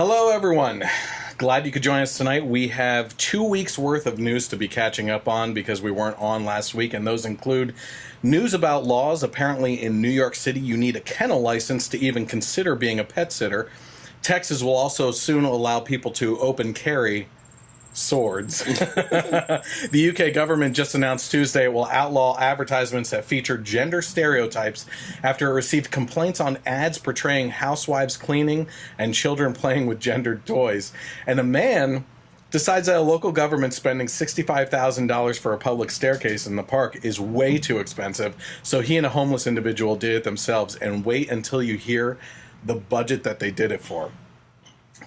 Hello, everyone. Glad you could join us tonight. We have 2 weeks worth of news to be catching up on because we weren't on last week, and those include news about laws. Apparently in New York City, you need a kennel license to even consider being a pet sitter. Texas will also soon allow people to open carry swords. The UK government just announced Tuesday it will outlaw advertisements that feature gender stereotypes after it received complaints on ads portraying housewives cleaning and children playing with gendered toys. And a man decides that a local government spending $65,000 for a public staircase in the park is way too expensive, so he and a homeless individual did it themselves. And wait until you hear the budget that they did it for.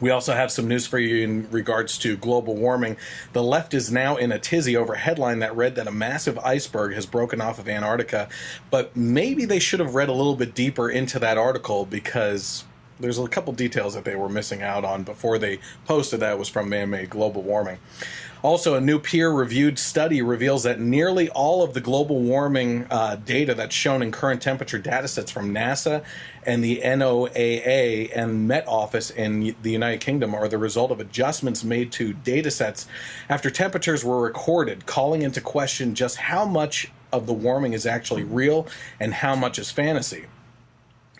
We also have some news for you in regards to global warming. The left is now in a tizzy over a headline that read that a massive iceberg has broken off of Antarctica, but maybe they should have read a little bit deeper into that article because there's a couple details that they were missing out on before they posted that it was from man-made global warming. Also, a new peer-reviewed study reveals that nearly all of the global warming data that's shown in current temperature datasets from NASA and the NOAA and Met Office in the United Kingdom are the result of adjustments made to datasets after temperatures were recorded, calling into question just how much of the warming is actually real and how much is fantasy.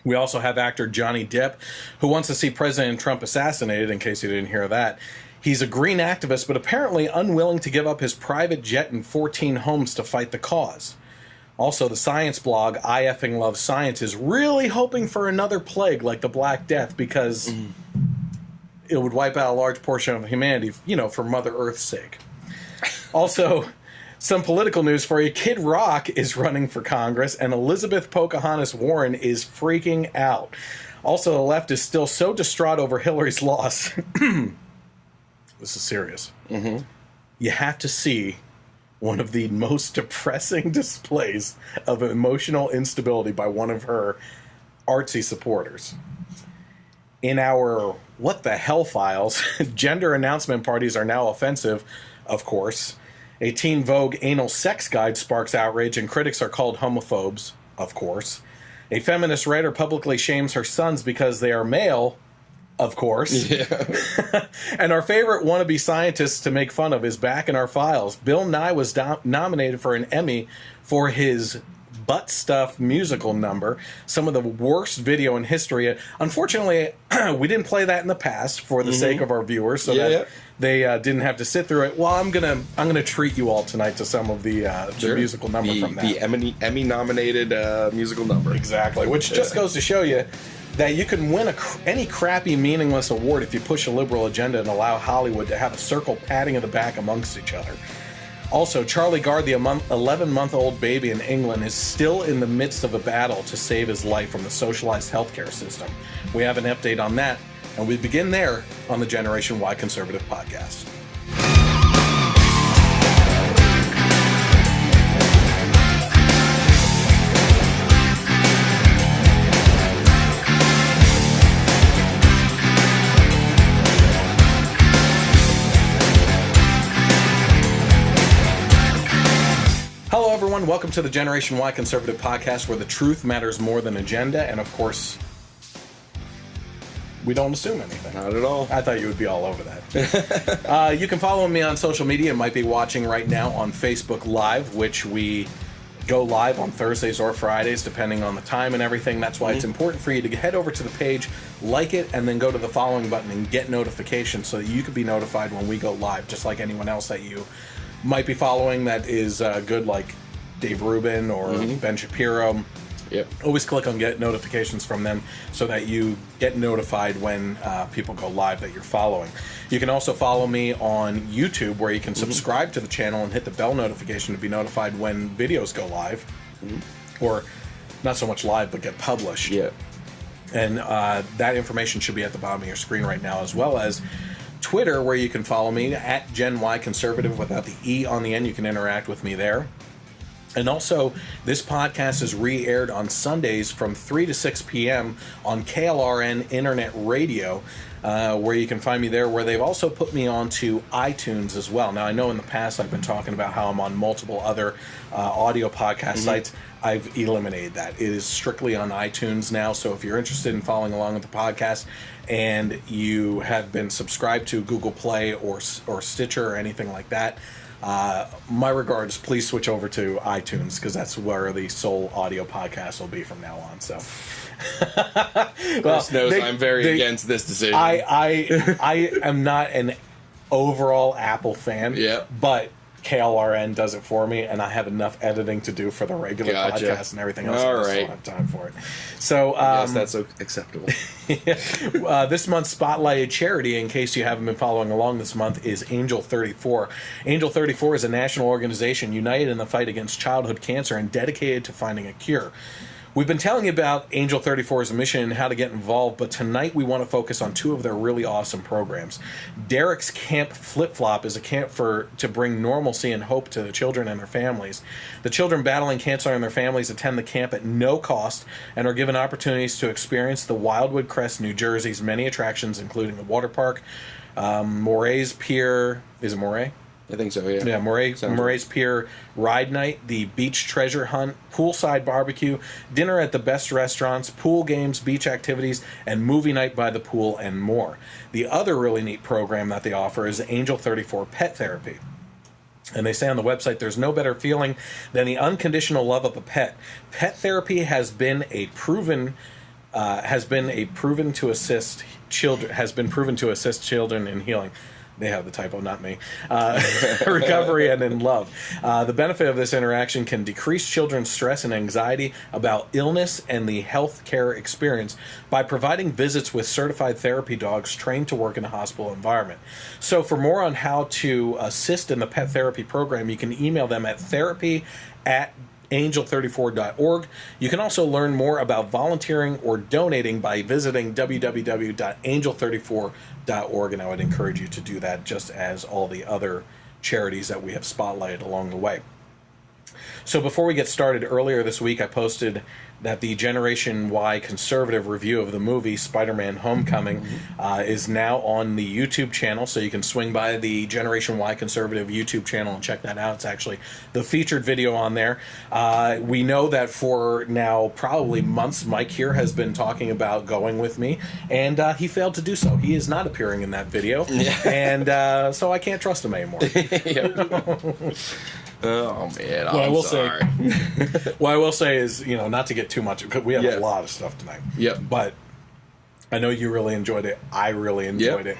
We also have actor Johnny Depp, who wants to see President Trump assassinated, in case you didn't hear that. He's a green activist, but apparently unwilling to give up his private jet and 14 homes to fight the cause. Also, the science blog, I Effing Love Science, is really hoping for another plague like the Black Death because it would wipe out a large portion of humanity, for Mother Earth's sake. Also, some political news for you. Kid Rock is running for Congress, and Elizabeth Pocahontas Warren is freaking out. Also, the left is still so distraught over Hillary's loss. This is serious. You have to see one of the most depressing displays of emotional instability by one of her artsy supporters. In our What the Hell files, gender announcement parties are now offensive, of course. A Teen Vogue anal sex guide sparks outrage and critics are called homophobes, of course. A feminist writer publicly shames her sons because they are male, of course. Yeah. And our favorite wannabe scientist to make fun of is back in our files. Bill Nye was nominated for an Emmy for his butt stuff musical number, some of the worst video in history. Unfortunately, we didn't play that in the past for the sake of our viewers, so that they didn't have to sit through it. Well, I'm gonna treat you all tonight to some of the musical number from that. The Emmy nominated musical number. Exactly, which just goes to show you that you can win any crappy, meaningless award if you push a liberal agenda and allow Hollywood to have a circle patting of the back amongst each other. Also, Charlie Gard, the 11-month-old baby in England, is still in the midst of a battle to save his life from the socialized healthcare system. We have an update on that, and we begin there on the Generation Y Conservative Podcast. Welcome to the Generation Y Conservative Podcast, where the truth matters more than agenda, and of course, we don't assume anything. Not at all. I thought you would be all over that. You can follow me on social media. You might be watching right now on Facebook Live, which we go live on Thursdays or Fridays, depending on the time and everything. That's why it's important for you to head over to the page, like it, and then go to the following button and get notifications so that you can be notified when we go live, just like anyone else that you might be following that is good, like Dave Rubin or Ben Shapiro. Yep. Always click on get notifications from them so that you get notified when people go live that you're following. You can also follow me on YouTube, where you can subscribe to the channel and hit the bell notification to be notified when videos go live. Or not so much live, but get published. Yeah. And that information should be at the bottom of your screen right now, as well as Twitter, where you can follow me at Gen Y Conservative without the E on the end. You can interact with me there. And also, this podcast is re-aired on Sundays from 3 to 6 p.m. on KLRN Internet Radio, where you can find me there, where they've also put me onto iTunes as well. Now, I know in the past I've been talking about how I'm on multiple other audio podcast sites. I've eliminated that. It is strictly on iTunes now, so if you're interested in following along with the podcast and you have been subscribed to Google Play or Stitcher or anything like that, my regards, please switch over to iTunes, because that's where the sole audio podcast will be from now on. So, Chris knows I'm very against this decision. I am not an overall Apple fan, but KLRN does it for me, and I have enough editing to do for the regular podcast and everything else. I just don't have time for it. So, yes, that's acceptable. This month's spotlighted charity, in case you haven't been following along this month, is Angel 34. Angel 34 is a national organization united in the fight against childhood cancer and dedicated to finding a cure. We've been telling you about Angel 34's mission and how to get involved, but tonight we want to focus on two of their really awesome programs. Derek's Camp Flip Flop is a camp to bring normalcy and hope to the children and their families. The children battling cancer and their families attend the camp at no cost and are given opportunities to experience the Wildwood Crest, New Jersey's many attractions, including the water park, Moray's Pier. Is it Moray? I think so, yeah. Yeah, Moray's Pier Ride Night, the Beach Treasure Hunt, poolside barbecue, dinner at the best restaurants, pool games, beach activities, and movie night by the pool, and more. The other really neat program that they offer is Angel 34 Pet Therapy. And they say on the website, there's no better feeling than the unconditional love of a pet. Pet therapy has been proven to assist children in healing. They have the typo, not me. Recovery and in love. The benefit of this interaction can decrease children's stress and anxiety about illness and the health care experience by providing visits with certified therapy dogs trained to work in a hospital environment. So for more on how to assist in the pet therapy program, you can email them at therapy@angel34.org. You can also learn more about volunteering or donating by visiting www.angel34.org, and I would encourage you to do that, just as all the other charities that we have spotlighted along the way. So before we get started, earlier this week I posted that the Generation Y conservative review of the movie Spider-Man Homecoming is now on the YouTube channel, so you can swing by the Generation Y conservative YouTube channel and check that out. It's actually the featured video on there. We know that for now probably months, Mike here has been talking about going with me, and he failed to do so. He is not appearing in that video, and so I can't trust him anymore. Oh man, what I will say is, not to get too much, because we have a lot of stuff tonight. But I know you really enjoyed it. I really enjoyed it.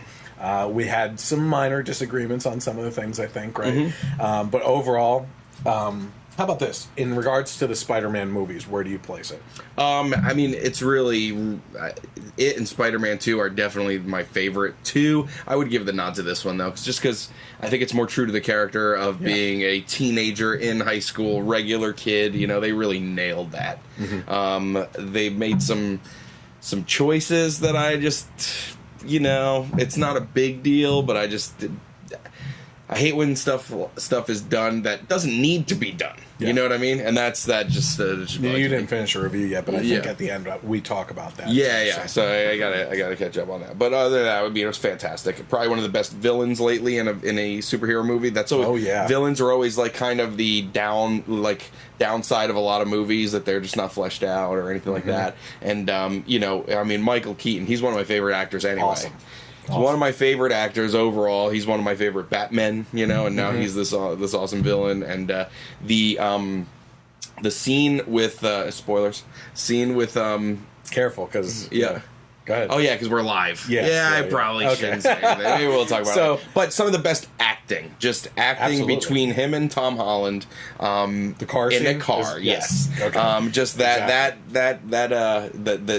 We had some minor disagreements on some of the things, I think, right? But overall, how about this? In regards to the Spider-Man movies, where do you place it? I mean, it's really... It and Spider-Man 2 are definitely my favorite two. I would give the nod to this one, though, just because I think it's more true to the character of being a teenager in high school, regular kid. They really nailed that. They made some choices that I just... it's not a big deal, but I hate when stuff is done that doesn't need to be done. You know what I mean? And that just you didn't finish a review yet, but I think at the end we talk about that. So I gotta catch up on that. But other than that, it was fantastic. Probably one of the best villains lately in a superhero movie. Villains are always like kind of the downside of a lot of movies, that they're just not fleshed out or anything like that. And Michael Keaton, he's one of my favorite actors anyway. Awesome. He's one of my favorite actors overall. He's one of my favorite Batmen, and now he's this awesome villain. And the scene with spoilers, careful, because go ahead. Oh yeah, because we're live. I probably shouldn't say anything. Maybe we'll talk about it. But some of the best acting, between him and Tom Holland, the car in scene? a car, yes. Okay. Just the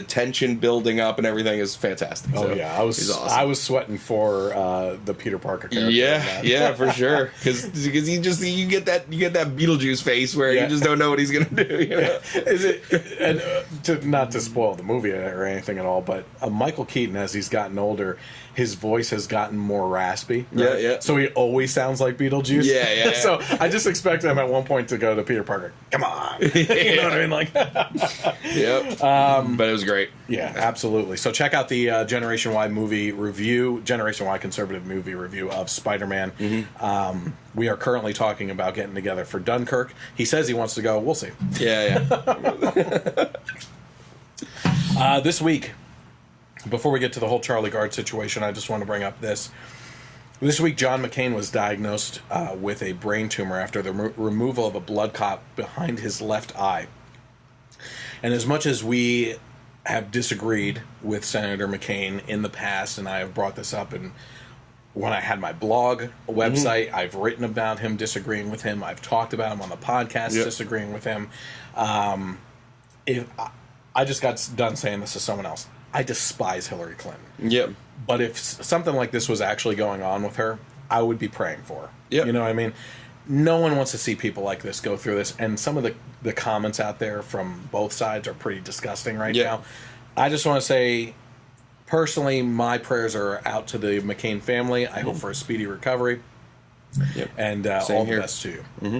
tension building up and everything is fantastic. I was awesome. I was sweating for the Peter Parker character. Yeah, for sure. Because you get that Beetlejuice face where you just don't know what he's gonna do. Is it? And not to spoil the movie or anything at all, but Michael Keaton, as he's gotten older, his voice has gotten more raspy. Right? So he always always sounds like Beetlejuice. Yeah. So I just expect him at one point to go to Peter Parker. Come on. You know what I mean? Like, yep. But it was great. Yeah, absolutely. So check out the Generation Y movie review, Generation Y conservative movie review of Spider-Man. Mm-hmm. We are currently talking about getting together for Dunkirk. He says he wants to go. We'll see. Yeah. This week, before we get to the whole Charlie Gard situation, I just want to bring up this. This week, John McCain was diagnosed with a brain tumor after the removal of a blood clot behind his left eye. And as much as we have disagreed with Senator McCain in the past, and I have brought this up, and when I had my blog website, I've written about him, disagreeing with him. I've talked about him on the podcast, disagreeing with him. If I just got done saying this to someone else. I despise Hillary Clinton. Yep. But if something like this was actually going on with her, I would be praying for her. Yep. You know what I mean? No one wants to see people like this go through this. And some of the comments out there from both sides are pretty disgusting right now. I just want to say, personally, my prayers are out to the McCain family. I hope for a speedy recovery. Yep. And all the best to you. Mm-hmm.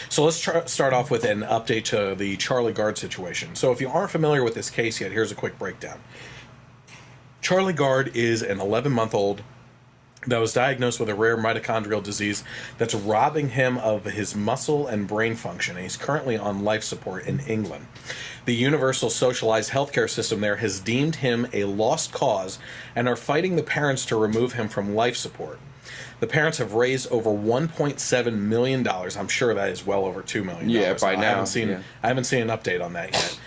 So let's start off with an update to the Charlie Gard situation. So if you aren't familiar with this case yet, here's a quick breakdown. Charlie Gard is an 11-month-old that was diagnosed with a rare mitochondrial disease that's robbing him of his muscle and brain function. And he's currently on life support in England. The universal socialized healthcare system there has deemed him a lost cause and are fighting the parents to remove him from life support. The parents have raised over $1.7 million. I'm sure that is well over $2 million. Yeah, by now. I haven't seen an update on that yet.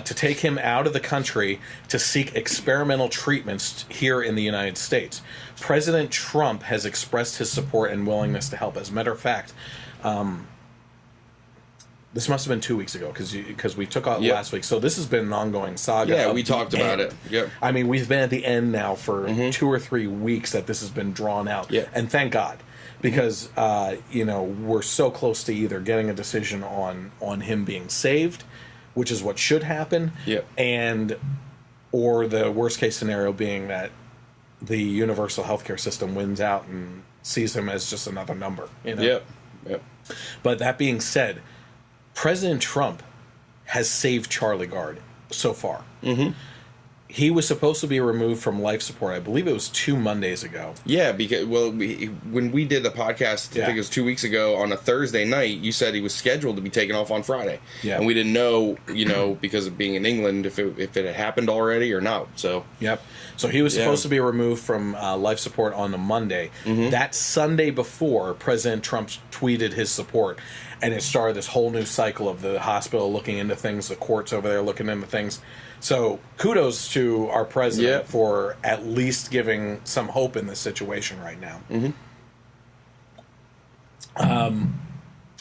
To take him out of the country to seek experimental treatments here in the United States. President Trump has expressed his support and willingness to help. As a matter of fact, this must have been 2 weeks ago because we took out last week. So this has been an ongoing saga. Yeah, we talked about it. Yep. I mean, we've been at the end now for 2 or 3 weeks that this has been drawn out. Yeah. And thank God, because we're so close to either getting a decision on him being saved, which is what should happen, and or the worst case scenario being that the universal healthcare system wins out and sees him as just another number. Yep. But that being said, President Trump has saved Charlie Gard so far. Mm-hmm. He was supposed to be removed from life support. I believe it was 2 Mondays ago. Yeah, because when we did the podcast, I think it was 2 weeks ago on a Thursday night, you said he was scheduled to be taken off on Friday. Yeah, and we didn't know, because of being in England, if it had happened already or not. So so he was supposed to be removed from life support on a Monday. Mm-hmm. That Sunday before, President Trump tweeted his support, and it started this whole new cycle of the hospital looking into things, the courts over there looking into things. So kudos to our president for at least giving some hope in this situation right now. Mm-hmm.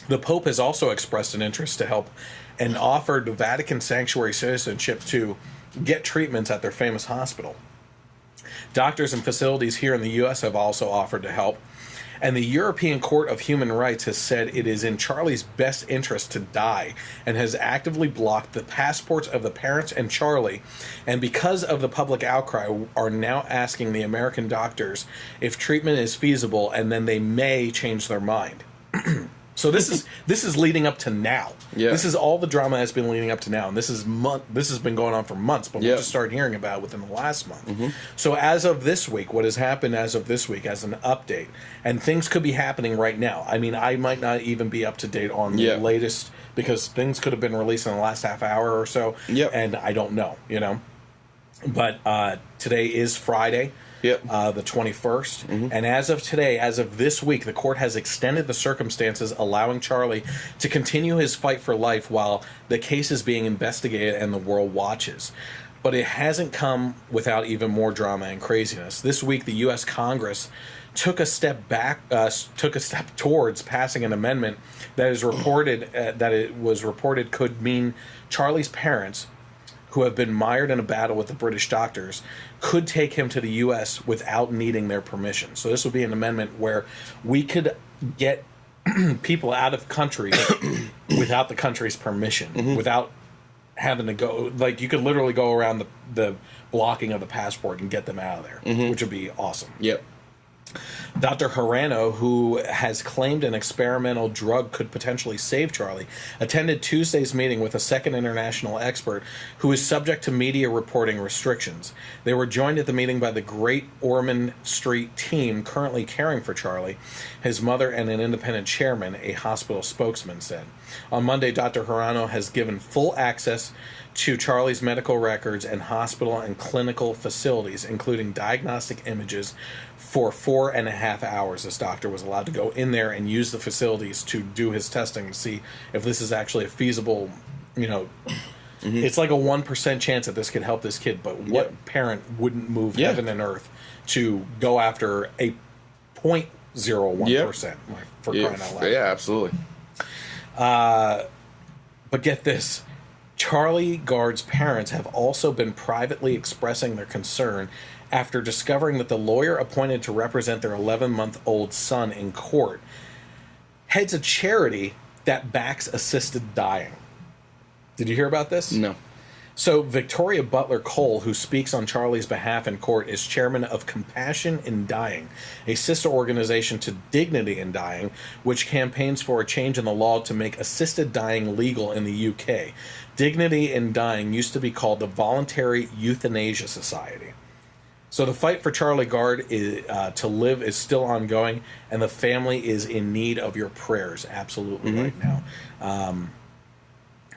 The Pope has also expressed an interest to help and offered Vatican sanctuary citizenship to get treatments at their famous hospital. Doctors and facilities here in the U.S. have also offered to help. And the European Court of Human Rights has said it is in Charlie's best interest to die and has actively blocked the passports of the parents and Charlie, and because of the public outcry, are now asking the American doctors if treatment is feasible, and then they may change their mind. So this is leading up to now. Yeah. This is all the drama that's been leading up to now, and this has been going on for months, but we just started hearing about it within the last month. Mm-hmm. So as of this week, what has happened as of this week as an update, and things could be happening right now. I mean, I might not even be up to date on the latest because things could have been released in the last half hour or so, and I don't know, But today is Friday. The 21st. Mm-hmm. And as of today, as of this week, the court has extended the circumstances allowing Charlie to continue his fight for life while the case is being investigated and the world watches. But it hasn't come without even more drama and craziness. This week, the U.S. Congress took a step towards passing an amendment that is reported could mean Charlie's parents, who have been mired in a battle with the British doctors, could take him to the U.S. without needing their permission. So this would be an amendment where we could get people out of the country without the country's permission, without having to go. Like, you could literally go around the blocking of the passport and get them out of there, which would be awesome. Dr. Hirano, who has claimed an experimental drug could potentially save Charlie, attended Tuesday's meeting with a second international expert who is subject to media reporting restrictions. They were joined at the meeting by the Great Ormond Street team currently caring for Charlie, his mother, and an independent chairman, a hospital spokesman said. On Monday, Dr. Hirano has given full access to Charlie's medical records and hospital and clinical facilities, including diagnostic images, for 4.5 hours. This doctor was allowed to go in there and use the facilities to do his testing to see if this is actually a feasible, it's like a 1% chance that this could help this kid, but what parent wouldn't move heaven and earth to go after a 0.01% for crying out loud? Yeah, absolutely. But get this. Charlie Gard's parents have also been privately expressing their concern after discovering that the lawyer appointed to represent their 11-month-old son in court heads a charity that backs assisted dying. Did you hear about this? No. So Victoria Butler Cole, who speaks on Charlie's behalf in court, is chairman of Compassion in Dying, a sister organization to Dignity in Dying, which campaigns for a change in the law to make assisted dying legal in the UK. Dignity in Dying used to be called the Voluntary Euthanasia Society. So the fight for Charlie Gard to live is still ongoing, and the family is in need of your prayers absolutely right now.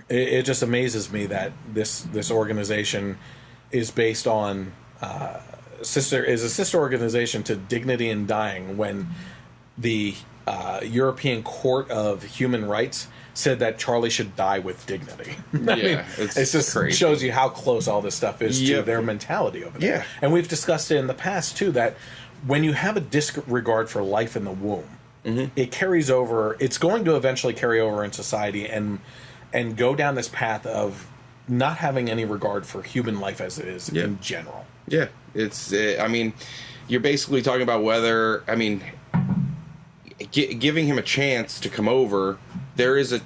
It just amazes me that this organization is based on a sister organization to Dignity in Dying, when the European Court of Human Rights said that Charlie should die with dignity. It just crazy. Shows you how close all this stuff is to their mentality over there. And we've discussed it in the past too, that when you have a disregard for life in the womb, it carries over. It's going to eventually carry over in society and go down this path of not having any regard for human life as it is in general. Yeah, it's. You're basically talking about whether. Giving him a chance to come over, there is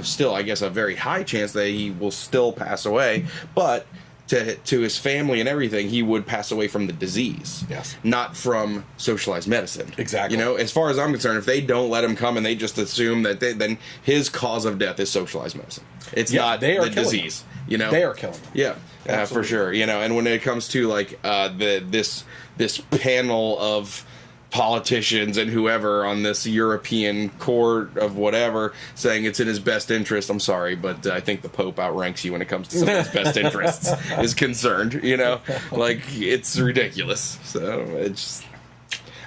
still, I guess, a very high chance that he will still pass away, but to his family and everything, he would pass away from the disease, not from socialized medicine. Exactly. As far as I'm concerned, if they don't let him come and they just assume that then his cause of death is socialized medicine. It's not the disease. They are killing him. Yeah, for sure. And when it comes to like this panel of politicians and whoever on this European court of whatever saying it's in his best interest, I'm sorry, but I think the Pope outranks you when it comes to someone's best interests is concerned, like it's ridiculous. So it's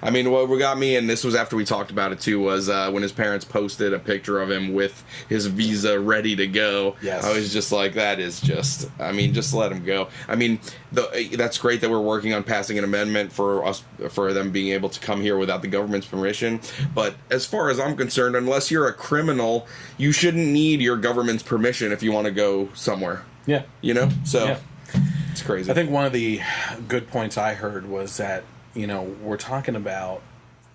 what got me, and this was after we talked about it too, was when his parents posted a picture of him with his visa ready to go. I was just like, that is just let him go. That's great that we're working on passing an amendment for them being able to come here without the government's permission. But as far as I'm concerned, unless you're a criminal, you shouldn't need your government's permission if you want to go somewhere. So it's crazy. I think one of the good points I heard was that, we're talking about,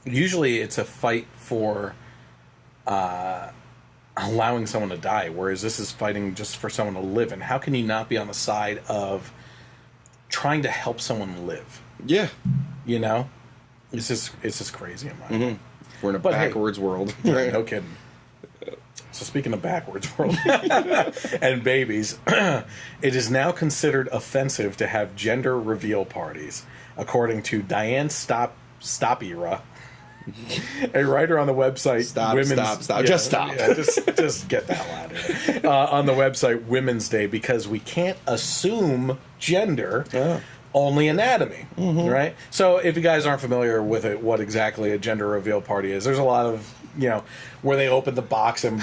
usually it's a fight for allowing someone to die, whereas this is fighting just for someone to live. And how can you not be on the side of trying to help someone live? Yeah. It's just crazy in my opinion. We're in a backwards world. No kidding. So speaking of backwards world and babies, it is now considered offensive to have gender reveal parties, according to Diane Stopira, a writer on the website. Stop. Just stop. Yeah, just get the hell out of here. On the website Women's Day, because we can't assume gender, only anatomy, right? So if you guys aren't familiar with it, what exactly a gender reveal party is, there's a lot of, where they open the box and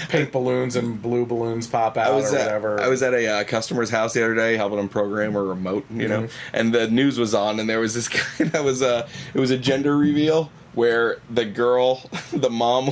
pink balloons and blue balloons pop out or whatever. I was at a customer's house the other day helping him program a remote, and the news was on, and there was this guy that was it was a gender reveal where the girl, the mom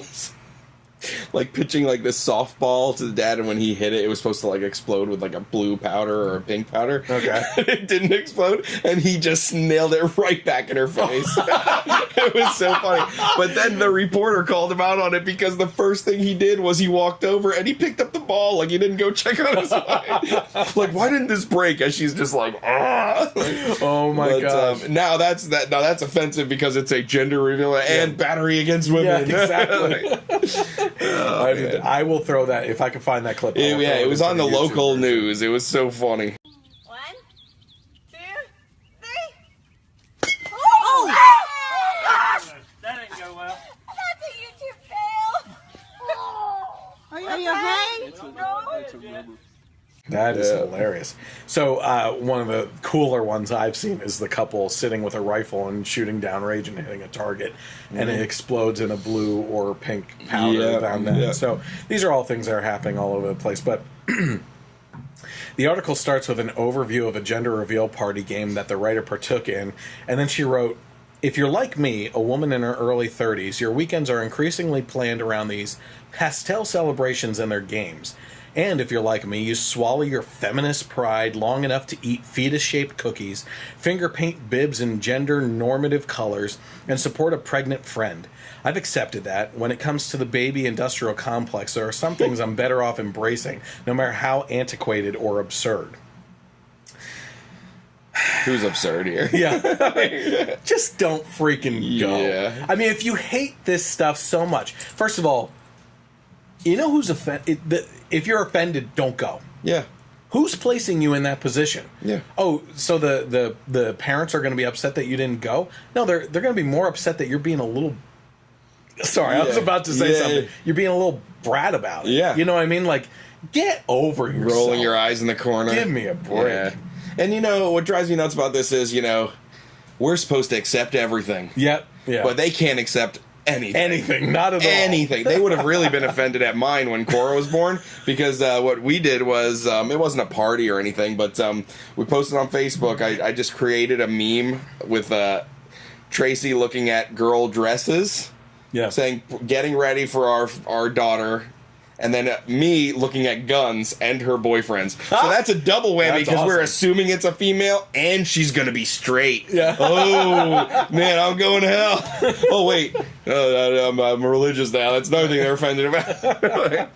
like pitching like this softball to the dad, and when he hit it, it was supposed to like explode with like a blue powder or a pink powder. Okay. It didn't explode, and he just nailed it right back in her face. It was so funny. But then the reporter called him out on it because the first thing he did was he walked over and he picked up the ball, like he didn't go check on his wife. Like, why didn't this break? And she's just like, ah. Oh my gosh. Now that's offensive because it's a gender reveal and battery against women. Yeah, exactly. I will throw that if I can find that clip. It was on the local news. It was so funny. 1, 2, 3. Oh! That didn't go well. That's a YouTube fail. Are you okay? That is hilarious. So one of the cooler ones I've seen is the couple sitting with a rifle and shooting downrange and hitting a target, and it explodes in a blue or pink powder down there. So these are all things that are happening all over the place. But the article starts with an overview of a gender reveal party game that the writer partook in, and then she wrote, "If you're like me, a woman in her early 30s, your weekends are increasingly planned around these pastel celebrations and their games. And if you're like me, you swallow your feminist pride long enough to eat fetus-shaped cookies, finger paint bibs in gender-normative colors, and support a pregnant friend. I've accepted that. When it comes to the baby industrial complex, there are some things I'm better off embracing, no matter how antiquated or absurd." Who's absurd here? Yeah. Just don't freaking go. Yeah. I mean, if you hate this stuff so much, first of all, you know who's offended? If you're offended, don't go. Yeah. Who's placing you in that position? Yeah. Oh, so the parents are going to be upset that you didn't go? No, they're going to be more upset that you're being a little... Sorry, I was about to say something. You're being a little brat about it. Yeah. You know what I mean? Like, get over yourself. Rolling your eyes in the corner. Give me a break. Yeah. And you know, what drives me nuts about this is, you know, we're supposed to accept everything. Yep. Yeah. But they can't accept anything. Anything. Not at all. Anything. They would have really been offended at mine when Cora was born, because what we did was, it wasn't a party or anything, but we posted on Facebook. I just created a meme with Tracy looking at girl dresses, saying, getting ready for our daughter. And then me looking at guns and her boyfriends. So that's a double whammy, because we're assuming it's a female and she's going to be straight. Yeah. Oh, man, I'm going to hell. Oh, wait. I'm religious now. That's another thing they're offended about.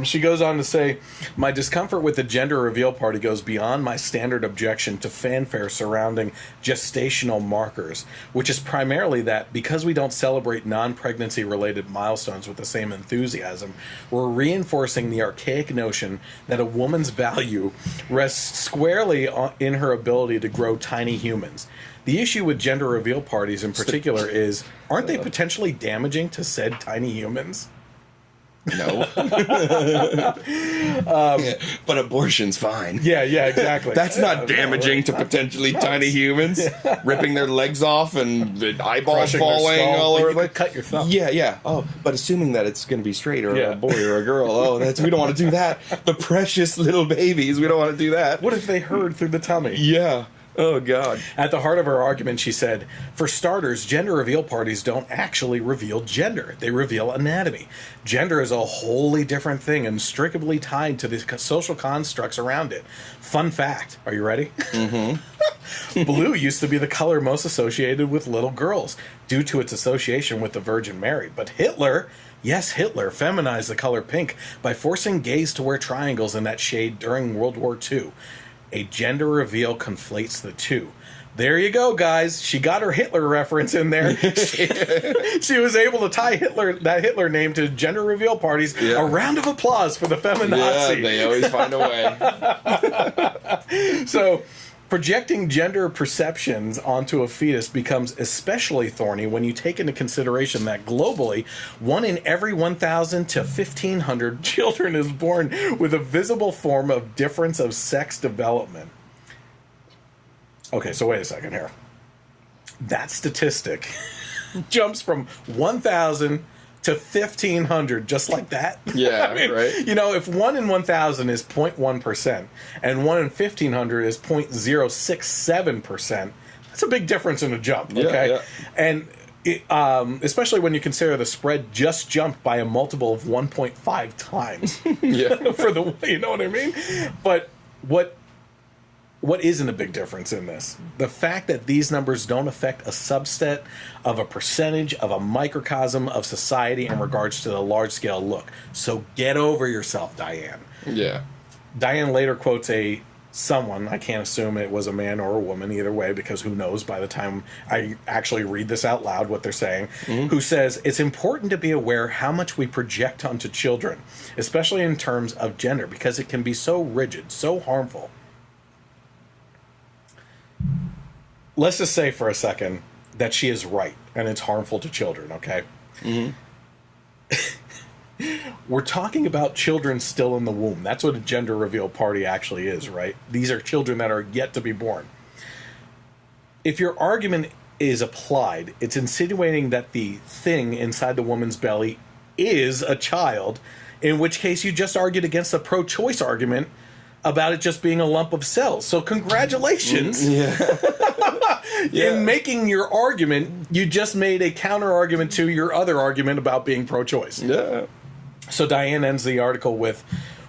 She goes on to say, "My discomfort with the gender reveal party goes beyond my standard objection to fanfare surrounding gestational markers, which is primarily that because we don't celebrate non-pregnancy related milestones with the same enthusiasm, we're reinforcing the archaic notion that a woman's value rests squarely in her ability to grow tiny humans. The issue with gender reveal parties in particular is, aren't they potentially damaging to said tiny humans?" No. But abortion's fine. Yeah, exactly. That's not damaging to potentially tiny humans. Ripping their legs off and the eyeballs falling all over. You could cut your thumb. Yeah. Oh, but assuming that it's going to be straight or a boy or a girl. Oh, we don't want to do that. The precious little babies. We don't want to do that. What if they heard through the tummy? Yeah. Oh, God. At the heart of her argument, she said, "For starters, gender reveal parties don't actually reveal gender. They reveal anatomy. Gender is a wholly different thing and strictly tied to the social constructs around it. Fun fact. Are you ready? Mm-hmm. Blue used to be the color most associated with little girls due to its association with the Virgin Mary. But Hitler... Yes, Hitler feminized the color pink by forcing gays to wear triangles in that shade during World War II. A gender reveal conflates the two." There you go, guys. She got her Hitler reference in there. She was able to tie that Hitler name to gender reveal parties. Yeah. A round of applause for the feminazi. Yeah, they always find a way. So, projecting gender perceptions onto a fetus becomes especially thorny when you take into consideration that globally, 1 in every 1,000 to 1,500 children is born with a visible form of difference of sex development. Okay, so wait a second here. That statistic jumps from 1,000 to 1,500 just like that. Yeah, I mean, right. You know, if 1 in 1,000 is 0.1% and 1 in 1,500 is 0.067%, that's a big difference in a jump, okay? Yeah. And Especially when you consider the spread just jumped by a multiple of 1.5 times. Yeah. For the, you know what I mean? But what isn't a big difference in this? The fact that these numbers don't affect a subset of a percentage of a microcosm of society in regards to the large-scale look. So get over yourself, Diane. Yeah. Diane later quotes someone, I can't assume it was a man or a woman either way, because who knows by the time I actually read this out loud what they're saying, who says, it's important to be aware how much we project onto children, especially in terms of gender, because it can be so rigid, so harmful. Let's just say for a second that she is right, and it's harmful to children, okay? We're talking about children still in the womb. That's what a gender reveal party actually is, right? These are children that are yet to be born. If your argument is applied, it's insinuating that the thing inside the woman's belly is a child, in which case you just argued against the pro-choice argument about it just being a lump of cells. So congratulations. In making your argument, you just made a counter-argument to your other argument about being pro-choice. Yeah. So Diane ends the article with,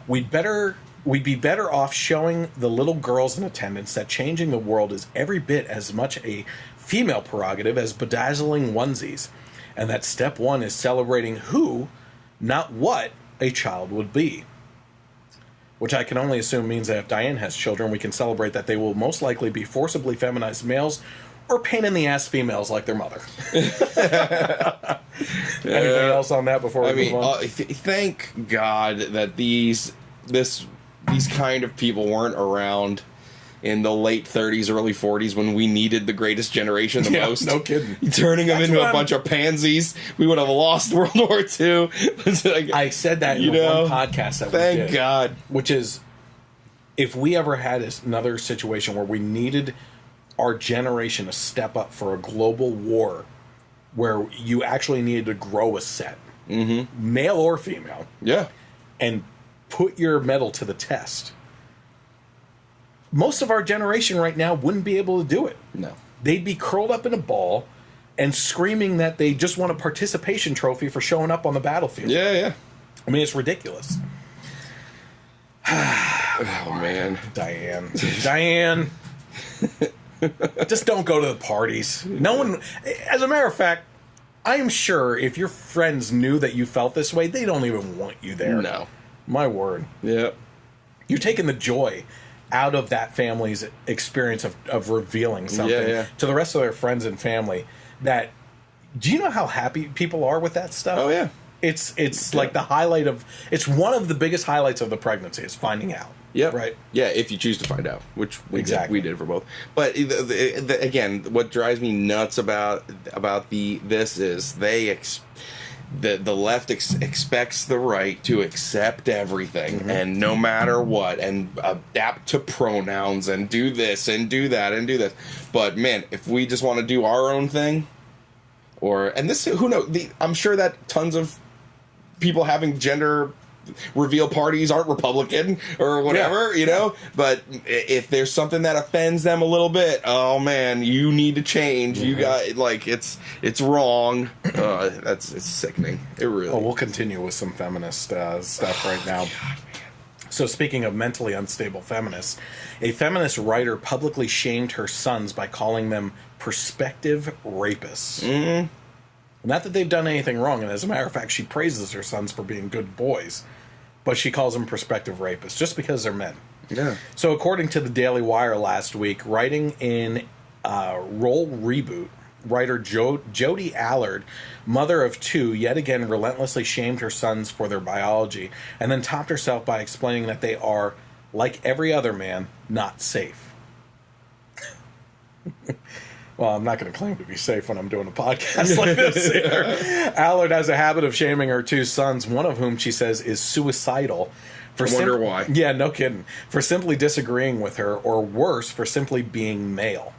we'd be better off showing the little girls in attendance that changing the world is every bit as much a female prerogative as bedazzling onesies, and that step one is celebrating who, not what, a child would be. Which I can only assume means that if Diane has children, we can celebrate that they will most likely be forcibly feminized males or pain-in-the-ass females like their mother. Anything else on that before we move on? Thank God that these kind of people weren't around in the late 30s, early 40s when we needed the greatest generation the most. No kidding. Turning them into a bunch of pansies, we would have lost World War II. I said that in one podcast that we did. Thank God. Which is, if we ever had another situation where we needed our generation to step up for a global war where you actually needed to grow a set, male or female, and put your mettle to the test, most of our generation right now wouldn't be able to do it. No. They'd be curled up in a ball and screaming that they just won a participation trophy for showing up on the battlefield. Yeah. I mean, it's ridiculous. Oh, man. Diane. Just don't go to the parties. No one... As a matter of fact, I am sure if your friends knew that you felt this way, they don't even want you there. No. My word. Yeah. You're taking the joy out of that family's experience of revealing something to the rest of their friends and family. That, do you know how happy people are with that stuff? Oh, yeah. It's like the highlight of... It's one of the biggest highlights of the pregnancy is finding out. Yeah. Right. Yeah, if you choose to find out, which we did for both. But again, what drives me nuts about this is the left expects the right to accept everything and no matter what, and adapt to pronouns and do this and do that and do this. But man, if we just want to do our own thing, who knows? I'm sure that tons of people having gender reveal parties aren't Republican or whatever, you know. But if there's something that offends them a little bit, oh man, you need to change. You got it's wrong. It's sickening. It really. Oh, we'll continue with some feminist stuff right now. God, so speaking of mentally unstable feminists, a feminist writer publicly shamed her sons by calling them prospective rapists. Not that they've done anything wrong, and as a matter of fact, she praises her sons for being good boys, but she calls them prospective rapists just because they're men. Yeah. So according to the Daily Wire last week, writing in Roll Reboot, writer Jodi Allard, mother of two, yet again relentlessly shamed her sons for their biology, and then topped herself by explaining that they are, like every other man, not safe. Well, I'm not going to claim to be safe when I'm doing a podcast like this either. Allard has a habit of shaming her two sons, one of whom she says is suicidal. I wonder why. Yeah, no kidding. For simply disagreeing with her, or worse, for simply being male.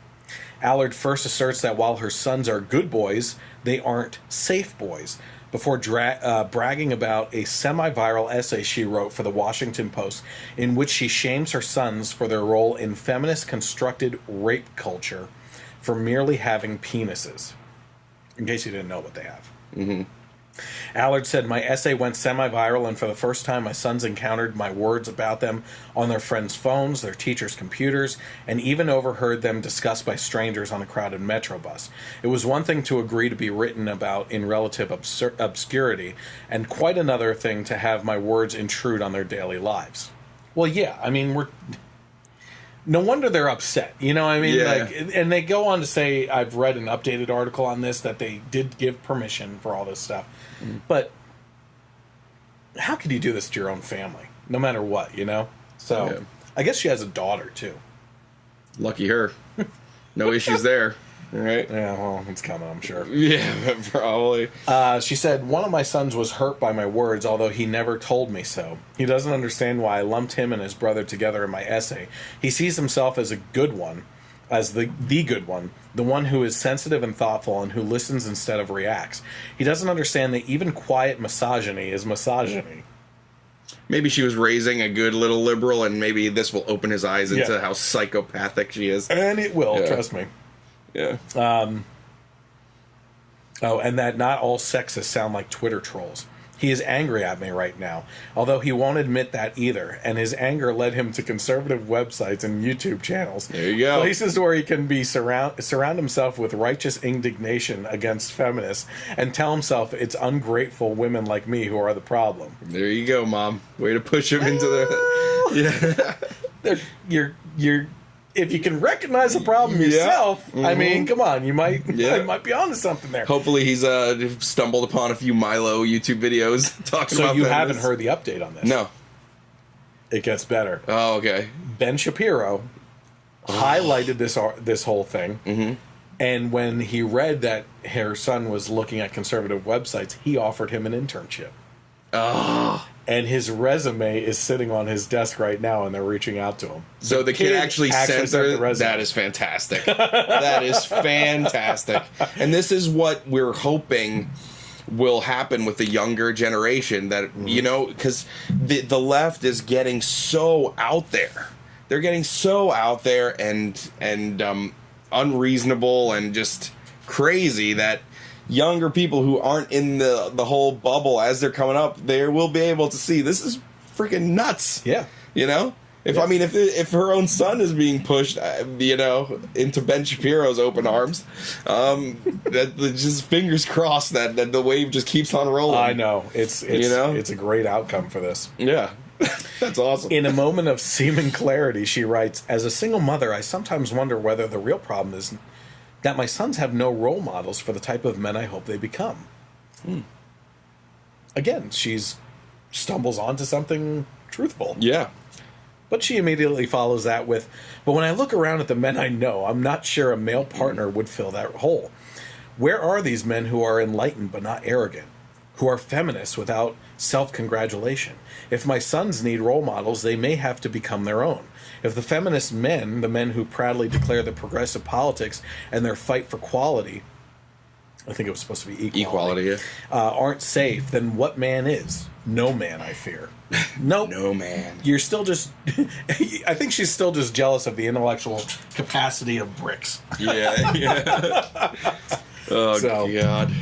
Allard first asserts that while her sons are good boys, they aren't safe boys, before bragging about a semi-viral essay she wrote for the Washington Post, in which she shames her sons for their role in feminist constructed rape culture for merely having penises. in case you didn't know what they have. Mm-hmm. Allard said, my essay went semi-viral, and for the first time my sons encountered my words about them on their friends' phones, their teachers' computers, and even overheard them discussed by strangers on a crowded metro bus. It was one thing to agree to be written about in relative obscurity, and quite another thing to have my words intrude on their daily lives. Well, yeah, I mean, no wonder they're upset. You know what I mean? Yeah. Like, and they go on to say, I've read an updated article on this, that they did give permission for all this stuff. Mm. But how could you do this to your own family? No matter what, you know? So, yeah. I guess she has a daughter, too. Lucky her. No issues there. Right? Yeah, well, it's coming, I'm sure. Yeah, probably. She said, one of my sons was hurt by my words, although he never told me so. He doesn't understand why I lumped him and his brother together in my essay. He sees himself as a good one, as the good one, the one who is sensitive and thoughtful and who listens instead of reacts. He doesn't understand that even quiet misogyny is misogyny. Maybe she was raising a good little liberal, and maybe this will open his eyes into how psychopathic she is. And it will, trust me. Yeah. Oh, and that not all sexists sound like Twitter trolls. He is angry at me right now, although he won't admit that either, and his anger led him to conservative websites and YouTube channels. There you go. Places where he can be surround himself with righteous indignation against feminists and tell himself it's ungrateful women like me who are the problem. There you go, Mom. Way to push him into the... Yeah. You're if you can recognize the problem yourself, I mean, come on, you might be onto something there. Hopefully he's stumbled upon a few Milo YouTube videos talking about So you haven't heard the update on this? No. It gets better. Oh, okay. Ben Shapiro highlighted this whole thing, and when he read that her son was looking at conservative websites, he offered him an internship. Oh. And his resume is sitting on his desk right now, and they're reaching out to him. So the kid actually sent the resume. That is fantastic. That is fantastic. And this is what we're hoping will happen with the younger generation. That you know, because the left is getting so out there. They're getting so out there and unreasonable and just crazy that younger people who aren't in the whole bubble as they're coming up, they will be able to see this is freaking nuts. Yeah. You know? I mean, if her own son is being pushed, you know, into Ben Shapiro's open arms, that just fingers crossed that the wave just keeps on rolling. I know. It's you know? It's a great outcome for this. Yeah. That's awesome. In a moment of seeming clarity, she writes, as a single mother, I sometimes wonder whether the real problem is that my sons have no role models for the type of men I hope they become. Again, she's stumbles onto something truthful. Yeah. But she immediately follows that with, but when I look around at the men I know, I'm not sure a male partner would fill that hole. Where are these men who are enlightened but not arrogant? Who are feminists without self-congratulation? If my sons need role models, they may have to become their own. If the feminist men, the men who proudly declare the progressive politics and their fight for quality, I think it was supposed to be equality, aren't safe, then what man is? No man, I fear. Nope. No man. You're still just... I think she's still just jealous of the intellectual capacity of bricks. Yeah. Oh, God.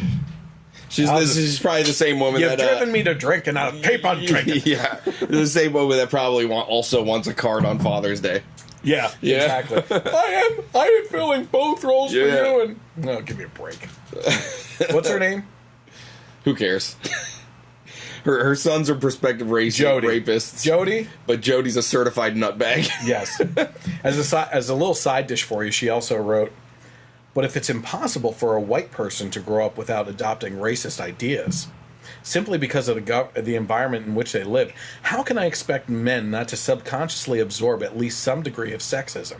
She's probably the same woman You've driven me to drink and I'll keep on drinking. Yeah. The same woman that probably also wants a card on Father's Day. Yeah, exactly. I am filling both roles for you. And no, give me a break. What's her name? Who cares? Her sons are prospective rapists. Jody? But Jody's a certified nutbag. Yes. As a little side dish for you, she also wrote, but if it's impossible for a white person to grow up without adopting racist ideas, simply because of the environment in which they live, how can I expect men not to subconsciously absorb at least some degree of sexism?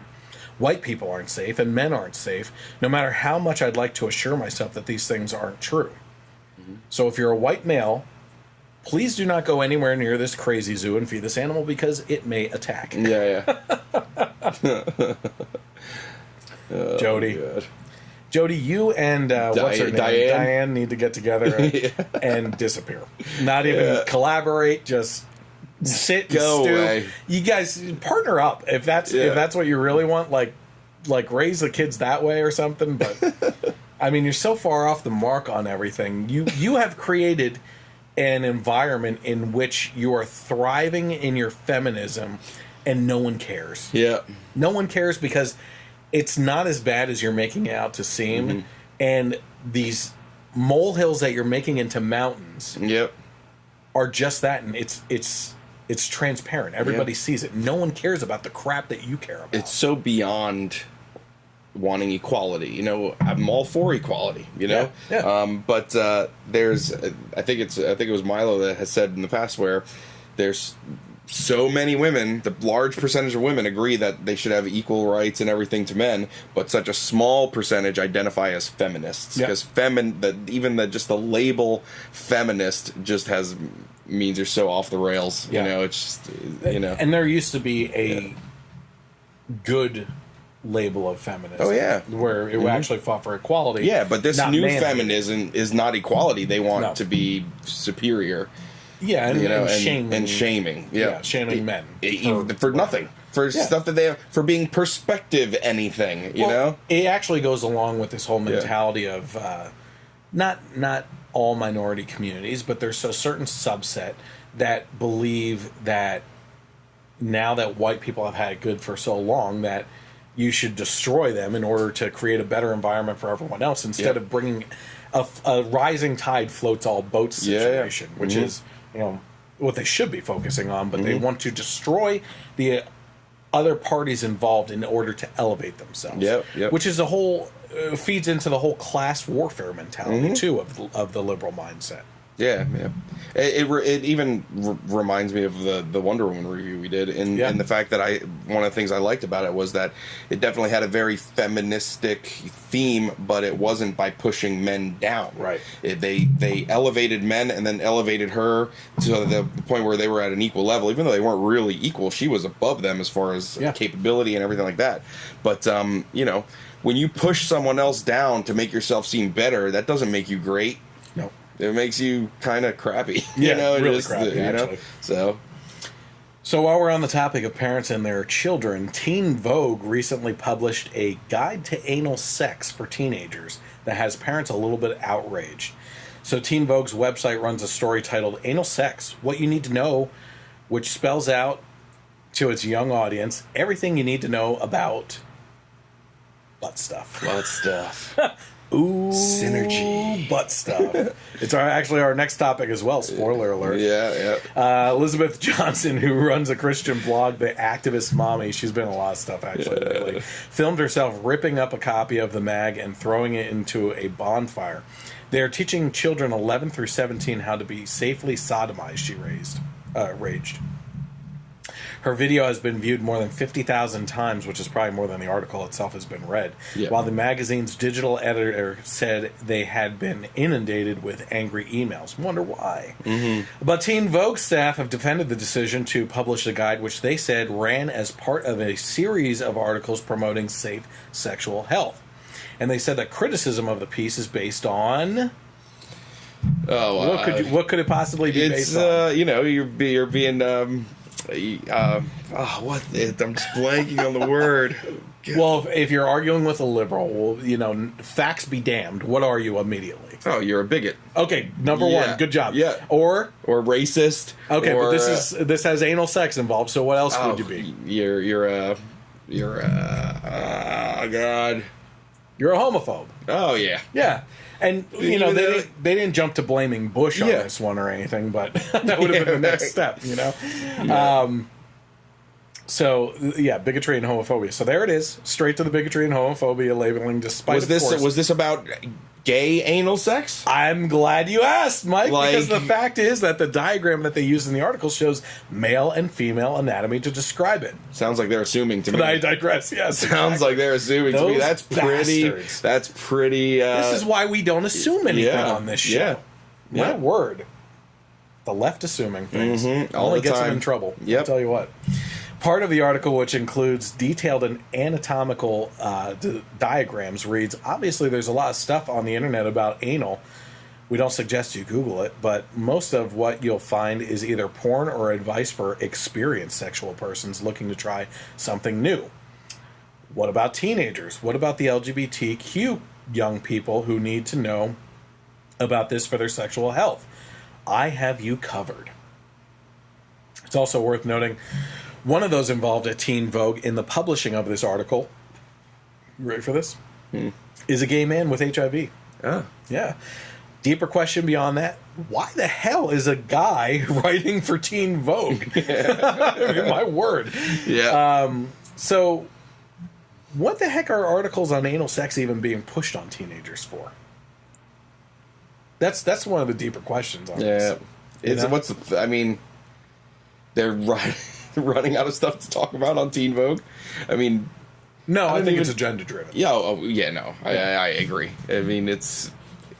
White people aren't safe, and men aren't safe, no matter how much I'd like to assure myself that these things aren't true. So if you're a white male, please do not go anywhere near this crazy zoo and feed this animal because it may attack. Yeah. Jody. God. Jody, you and what's her name? Diane need to get together and disappear. Not even collaborate, just sit and go stew. away. You guys partner up if that's what you really want. Like raise the kids that way or something. But I mean, you're so far off the mark on everything. You have created an environment in which you are thriving in your feminism, and no one cares. Yeah. No one cares because it's not as bad as you're making it out to seem, and these molehills that you're making into mountains Yep. are just that, and it's transparent. Everybody sees it. No one cares about the crap that you care about. It's so beyond wanting equality. You know, I'm all for equality. You know, but there's, I think it was Milo that has said in the past where there's so many women, the large percentage of women agree that they should have equal rights and everything to men, but such a small percentage identify as feminists because just the label feminist just means you're so off the rails. You know, it's just, you know. And there used to be a good label of feminism. Oh yeah, where it actually fought for equality. Yeah, but this new manly. feminism is not equality. They want to be superior. Yeah, and, you know, and shaming. Yeah, shaming men for nothing, for stuff that they have, for being perspective anything. You know, it actually goes along with this whole mentality of not all minority communities, but there's a certain subset that believe that now that white people have had it good for so long that you should destroy them in order to create a better environment for everyone else instead of bringing a rising tide floats all boats situation, which is, you know, what they should be focusing on, but they want to destroy the other parties involved in order to elevate themselves. Which is a whole feeds into the whole class warfare mentality too of the liberal mindset. Yeah. It even reminds me of the Wonder Woman review we did, and the fact that one of the things I liked about it was that it definitely had a very feministic theme, but it wasn't by pushing men down. Right. They elevated men and then elevated her to the point where they were at an equal level, even though they weren't really equal. She was above them as far as capability and everything like that. But you know, when you push someone else down to make yourself seem better, that doesn't make you great. No. It makes you kind of crappy. Yeah, you know, really crappy, you know? So while we're on the topic of parents and their children, Teen Vogue recently published a guide to anal sex for teenagers that has parents a little bit outraged. So Teen Vogue's website runs a story titled Anal Sex, What You Need to Know, which spells out to its young audience everything you need to know about butt stuff. Ooh, synergy. Butt stuff. It's actually our next topic as well. Spoiler alert. Yeah. Elizabeth Johnson, who runs a Christian blog, The Activist Mommy, she's been in a lot of stuff actually lately, filmed herself ripping up a copy of the mag and throwing it into a bonfire. They are teaching children 11 through 17 how to be safely sodomized, she raged. Her video has been viewed more than 50,000 times, which is probably more than the article itself has been read, while the magazine's digital editor said they had been inundated with angry emails. Wonder why. But Teen Vogue staff have defended the decision to publish the guide, which they said ran as part of a series of articles promoting safe sexual health. And they said that criticism of the piece is based on... what could it possibly be based on? You know, you're being... I'm just blanking on the word. Well, if you're arguing with a liberal, well, you know, facts be damned. What are you immediately? Oh, you're a bigot. Okay, number one. Good job. Yeah. Or racist. Okay, but this has anal sex involved. So what else could you be? You're a God. You're a homophobe. Oh yeah. Yeah. And, you know, they didn't jump to blaming Bush on this one or anything, but that would have been the next step, you know? Yeah. Bigotry and homophobia. So there it is. Straight to the bigotry and homophobia labeling, despite, Was this about gay anal sex? I'm glad you asked, Mike, because the fact is that the diagram that they use in the article shows male and female anatomy to describe it. Sounds like they're assuming to me. But I digress, yes. Sounds like they're assuming to me. That's pretty... this is why we don't assume anything on this show. My word. The left assuming things only gets them in trouble. I'll tell you what. Part of the article, which includes detailed and anatomical diagrams, reads, obviously there's a lot of stuff on the internet about anal. We don't suggest you Google it, but most of what you'll find is either porn or advice for experienced sexual persons looking to try something new. What about teenagers? What about the LGBTQ young people who need to know about this for their sexual health. I have you covered. It's also worth noting, one of those involved at Teen Vogue in the publishing of this article, you ready for this? Is a gay man with HIV. Oh. Yeah. Deeper question beyond that, why the hell is a guy writing for Teen Vogue? I mean, my word. Yeah. So, what the heck are articles on anal sex even being pushed on teenagers for? That's one of the deeper questions on this. It's, know? what's the, I mean, they're running out of stuff to talk about on Teen Vogue. I mean, No, I think even- it's agenda driven. yeah, no, I agree. I mean, it's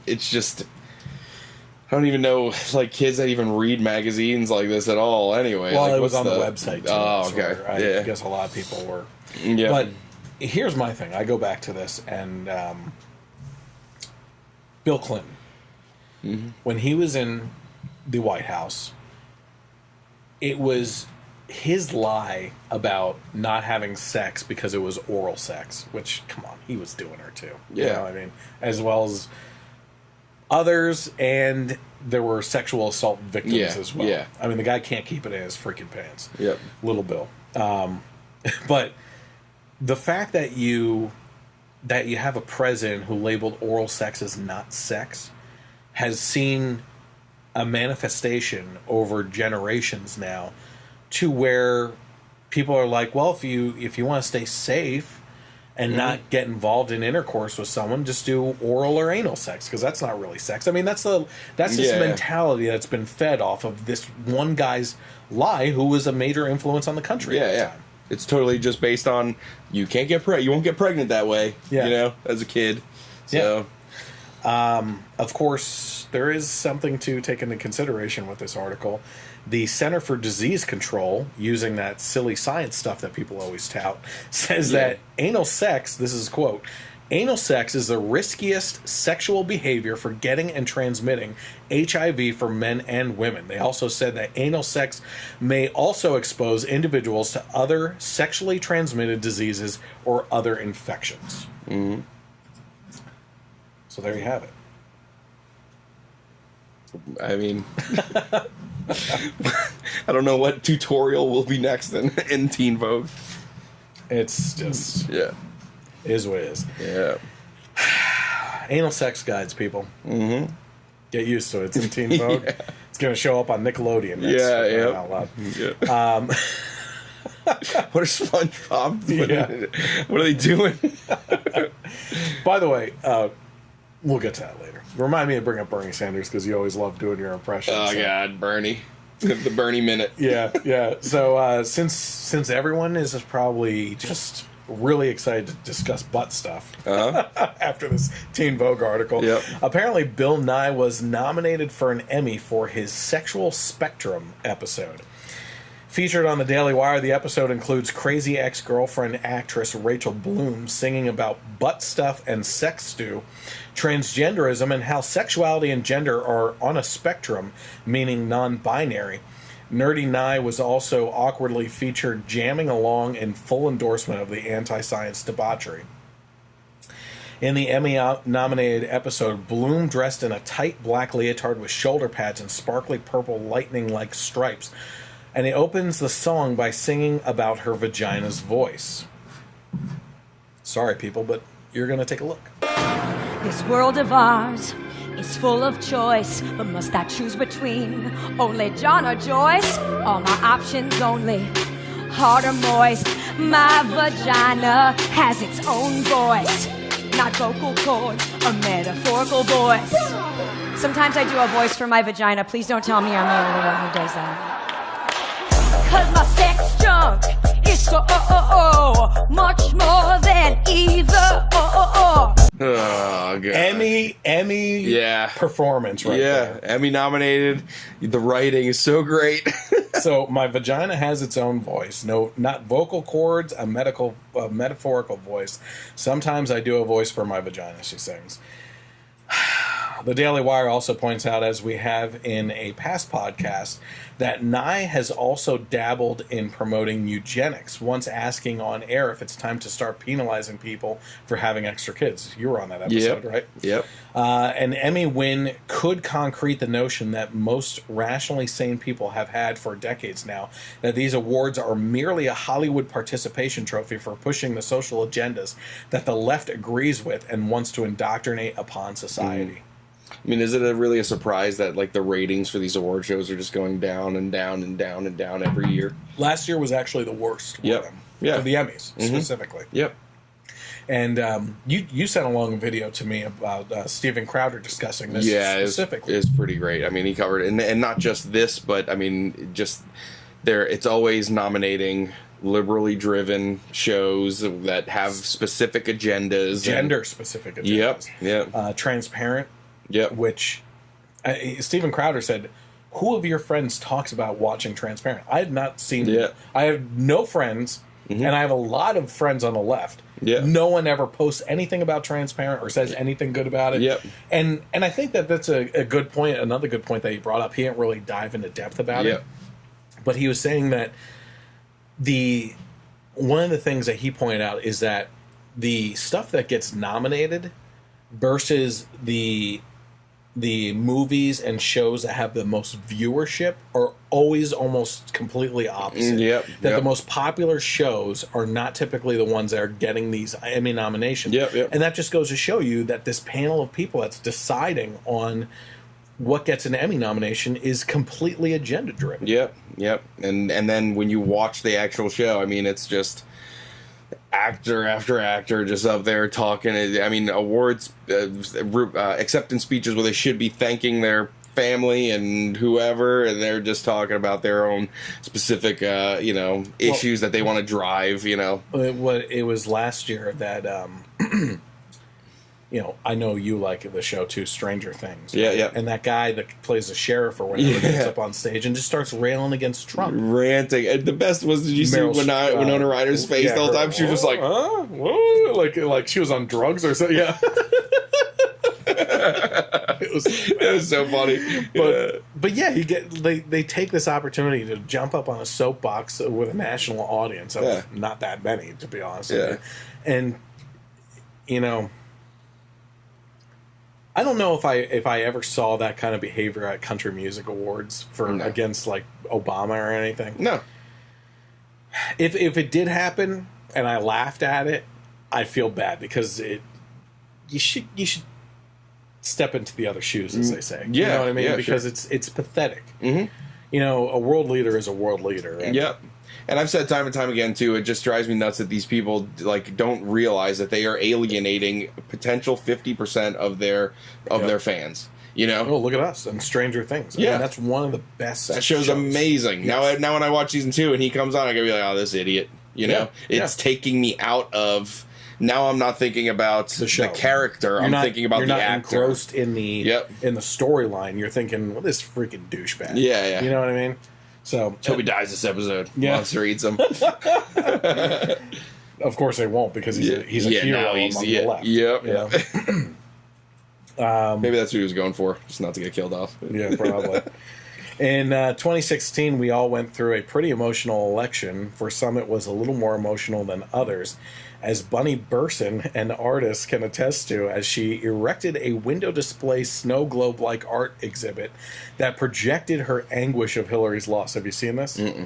just, I don't even know, like, kids that even read magazines like this at all. Anyway, Well, like, it was what's on the website, too. Oh, so okay. I guess a lot of people were. Yeah. But here's my thing. I go back to this, and Bill Clinton, when he was in the White House, it was his lie about not having sex because it was oral sex, which, come on, he was doing her too. You Yeah. know, I mean, as well as others, and there were sexual assault victims Yeah, as well. yeah. I mean, the guy can't keep it in his freaking pants. Yep. Little Bill. But the fact that you have a president who labeled oral sex as not sex has seen a manifestation over generations now to where people are like, well, if you want to stay safe and not get involved in intercourse with someone, just do oral or anal sex, because that's not really sex. I mean, that's this Yeah. mentality that's been fed off of this one guy's lie who was a major influence on the country at the Yeah. time. It's totally just based on you can't get you won't get pregnant that way. Yeah. You know, as a kid. So Of course, there is something to take into consideration with this article. The Center for Disease Control, using that silly science stuff that people always tout, says that anal sex, this is a quote, anal sex is the riskiest sexual behavior for getting and transmitting HIV for men and women. They also said that anal sex may also expose individuals to other sexually transmitted diseases or other infections. Mm-hmm. So there you have it. I mean, I don't know what tutorial will be next in Teen Vogue. It's just Yeah. is what it is. Yeah. Anal sex guides, people. Mm-hmm. Get used to it. It's in Teen Vogue. Yeah. It's going to show up on Nickelodeon. Next, Yeah, for crying yeah. out loud. Yeah. What are SpongeBob? Yeah. What are they doing? By the way, we'll get to that later. Remind me to bring up Bernie Sanders, because you always love doing your impressions. Oh, so. God, Bernie. The Bernie minute. Yeah, yeah. So since everyone is probably just really excited to discuss butt stuff after this Teen Vogue article, Yep. apparently Bill Nye was nominated for an Emmy for his Sexual Spectrum episode. Featured on the Daily Wire, the episode includes crazy ex-girlfriend actress Rachel Bloom singing about butt stuff and sex stew, transgenderism, and how sexuality and gender are on a spectrum, meaning non-binary. Nerdy Nye was also awkwardly featured jamming along in full endorsement of the anti-science debauchery. In the Emmy-nominated episode, Bloom dressed in a tight black leotard with shoulder pads and sparkly purple lightning-like stripes, and it opens the song by singing about her vagina's voice. Sorry, people, but you're going to take a look. This world of ours is full of choice, but must I choose between only John or Joyce? All my options only hard or moist. My vagina has its own voice, not vocal cords, a metaphorical voice. Sometimes I do a voice for my vagina. Please don't tell me I'm the only one who does that. 'Cause my sex junk is so much more than either or. Oh, God. Emmy Yeah. performance right Yeah, there. Emmy nominated. The writing is so great. So my vagina has its own voice. No, not vocal cords, a metaphorical voice. Sometimes I do a voice for my vagina, she sings. The Daily Wire also points out, as we have in a past podcast, that Nye has also dabbled in promoting eugenics, once asking on air if it's time to start penalizing people for having extra kids. You were on that episode, right? Yep. An Emmy win could concrete the notion that most rationally sane people have had for decades now, that these awards are merely a Hollywood participation trophy for pushing the social agendas that the left agrees with and wants to indoctrinate upon society. I mean, is it really a surprise that like the ratings for these award shows are just going down and down and down and down every year? Last year was actually the worst for them. Yeah. For the Emmys, specifically. Yep. And you sent along a video to me about Steven Crowder discussing this specifically. It's pretty great. I mean, he covered it. And not just this, but I mean, just there. It's always nominating liberally driven shows that have specific agendas. Gender-specific agendas. Yep. Transparent. Yep. Which Steven Crowder said, who of your friends talks about watching Transparent? I have not seen it. I have no friends, and I have a lot of friends on the left. Yeah. No one ever posts anything about Transparent or says anything good about it. Yep. And I think that that's a good point. Another good point that he brought up. He didn't really dive into depth about it. But he was saying that one of the things that he pointed out is that the stuff that gets nominated versus the movies and shows that have the most viewership are always almost completely opposite. The most popular shows are not typically the ones that are getting these Emmy nominations. And that just goes to show you that this panel of people that's deciding on what gets an Emmy nomination is completely agenda driven. Yep. And then when you watch the actual show, I mean, it's just actor after actor just up there talking. I mean, awards, acceptance speeches where they should be thanking their family and whoever, and they're just talking about their own specific, issues that they want to drive, It was last year that, I know you like the show too, Stranger Things. Right? Yeah. And that guy that plays the sheriff or whatever gets up on stage and just starts railing against Trump. Ranting. And the best was, did you see Winona Ryder's face the whole time? She was just like, whoa, like she was on drugs or something. Yeah. It was so funny. But yeah, they take this opportunity to jump up on a soapbox with a national audience of not that many, to be honest with you. And, I don't know if I ever saw that kind of behavior at Country Music Awards against like Obama or anything. No. If it did happen and I laughed at it, I feel bad because you should step into the other shoes, as they say. You know what I mean? Yeah, because it's pathetic. A world leader is a world leader. And And I've said time and time again too, it just drives me nuts that these people like don't realize that they are alienating potential 50% of their fans. Oh, look at us and Stranger Things. I mean, that's one of the best. That show's amazing. Yes. Now when I watch season 2 and he comes on, I gotta be like, oh, this idiot. It's taking me out of. Now I'm not thinking about the character. I'm thinking about the actor. You're not engrossed in the storyline. You're thinking, well, this freaking douchebag. Yeah. You know what I mean? So hope he dies this episode. Monster eats him. Of course they won't, because he's a hero among the left. Maybe that's what he was going for, just not to get killed off. Yeah, probably. In 2016, we all went through a pretty emotional election. For some, it was a little more emotional than others, as Bunny Burson, an artist, can attest to, as she erected a window display snow globe-like art exhibit that projected her anguish of Hillary's loss. Have you seen this? Mm-mm.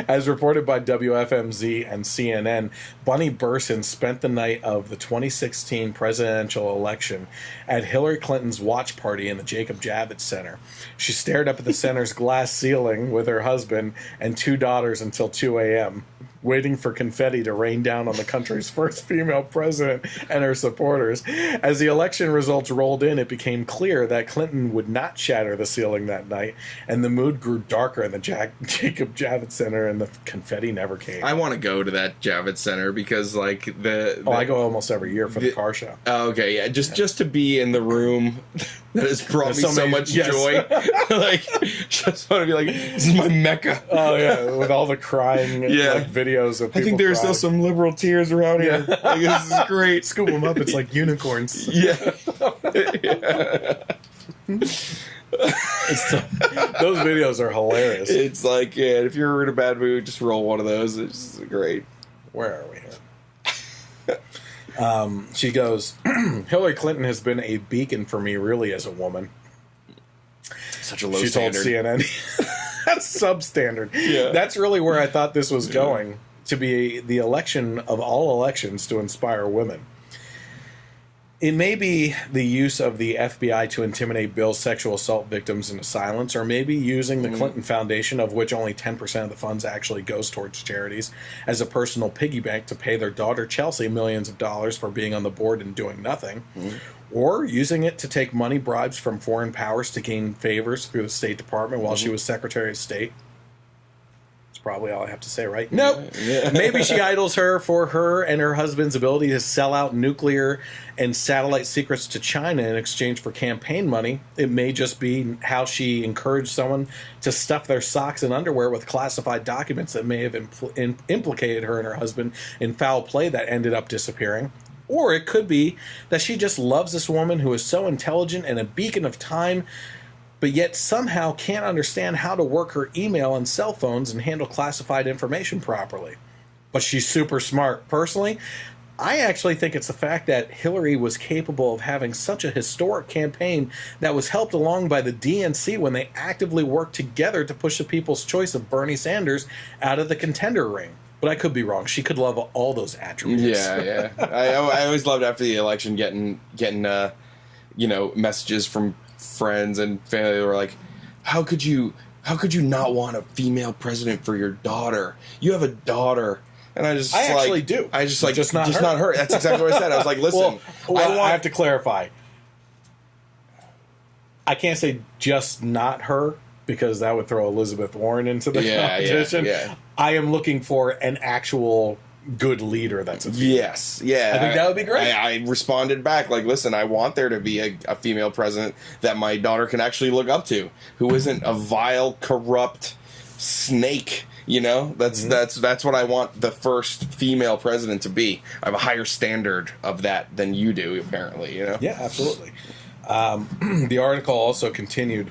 As reported by WFMZ and CNN, Bunny Burson spent the night of the 2016 presidential election at Hillary Clinton's watch party in the Jacob Javits Center. She stared up at the center's glass ceiling with her husband and 2 daughters until 2 a.m., waiting for confetti to rain down on the country's first female president and her supporters. As the election results rolled in, it became clear that Clinton would not shatter the ceiling that night, and the mood grew darker in the Jacob Javits Center, and the confetti never came. I want to go to that Javits Center because, like, I go almost every year for the car show. Oh, okay, yeah, just to be in the room that has brought me so much joy. Like, just want to be like, this is my mecca. Oh, yeah, with all the crying, like, videos videos of people I think there's still crying. some liberal tears around here. Like, this is great. Scoop them up. It's like unicorns. Yeah. Those videos are hilarious. It's like, yeah, if you're in a bad mood, just roll one of those. It's great. Where are we here? She goes, Hillary Clinton has been a beacon for me, really, as a woman. Such a low She standard. told CNN. That's substandard. Yeah. That's really where I thought this was going, to be the election of all elections to inspire women. It may be the use of the FBI to intimidate Bill's sexual assault victims into silence, or maybe using the Clinton Foundation, of which only 10% of the funds actually goes towards charities, as a personal piggy bank to pay their daughter Chelsea millions of dollars for being on the board and doing nothing, or using it to take money bribes from foreign powers to gain favors through the State Department while she was Secretary of State. Probably all I have to say, right? Nope. Yeah. Maybe she idles her for her and her husband's ability to sell out nuclear and satellite secrets to China in exchange for campaign money. It may just be how she encouraged someone to stuff their socks and underwear with classified documents that may have implicated her and her husband in foul play that ended up disappearing. Or it could be that she just loves this woman who is so intelligent and a beacon of time, but yet somehow can't understand how to work her email and cell phones and handle classified information properly. But she's super smart. Personally, I actually think it's the fact that Hillary was capable of having such a historic campaign that was helped along by the DNC when they actively worked together to push the people's choice of Bernie Sanders out of the contender ring. But I could be wrong. She could love all those attributes. Yeah. I always loved after the election getting messages from friends and family who were like, how could you not want a female president for your daughter? You have a daughter. And I actually do. I just not her. That's exactly what I said. I was like, listen, I have to clarify. I can't say just not her, because that would throw Elizabeth Warren into the competition. Yeah. I am looking for an actual good leader that's a female. Yes, yeah. I think that would be great. I responded back like, listen, I want there to be a female president that my daughter can actually look up to, who isn't a vile, corrupt snake. That's what I want the first female president to be. I have a higher standard of that than you do, apparently. Yeah, absolutely. The article also continued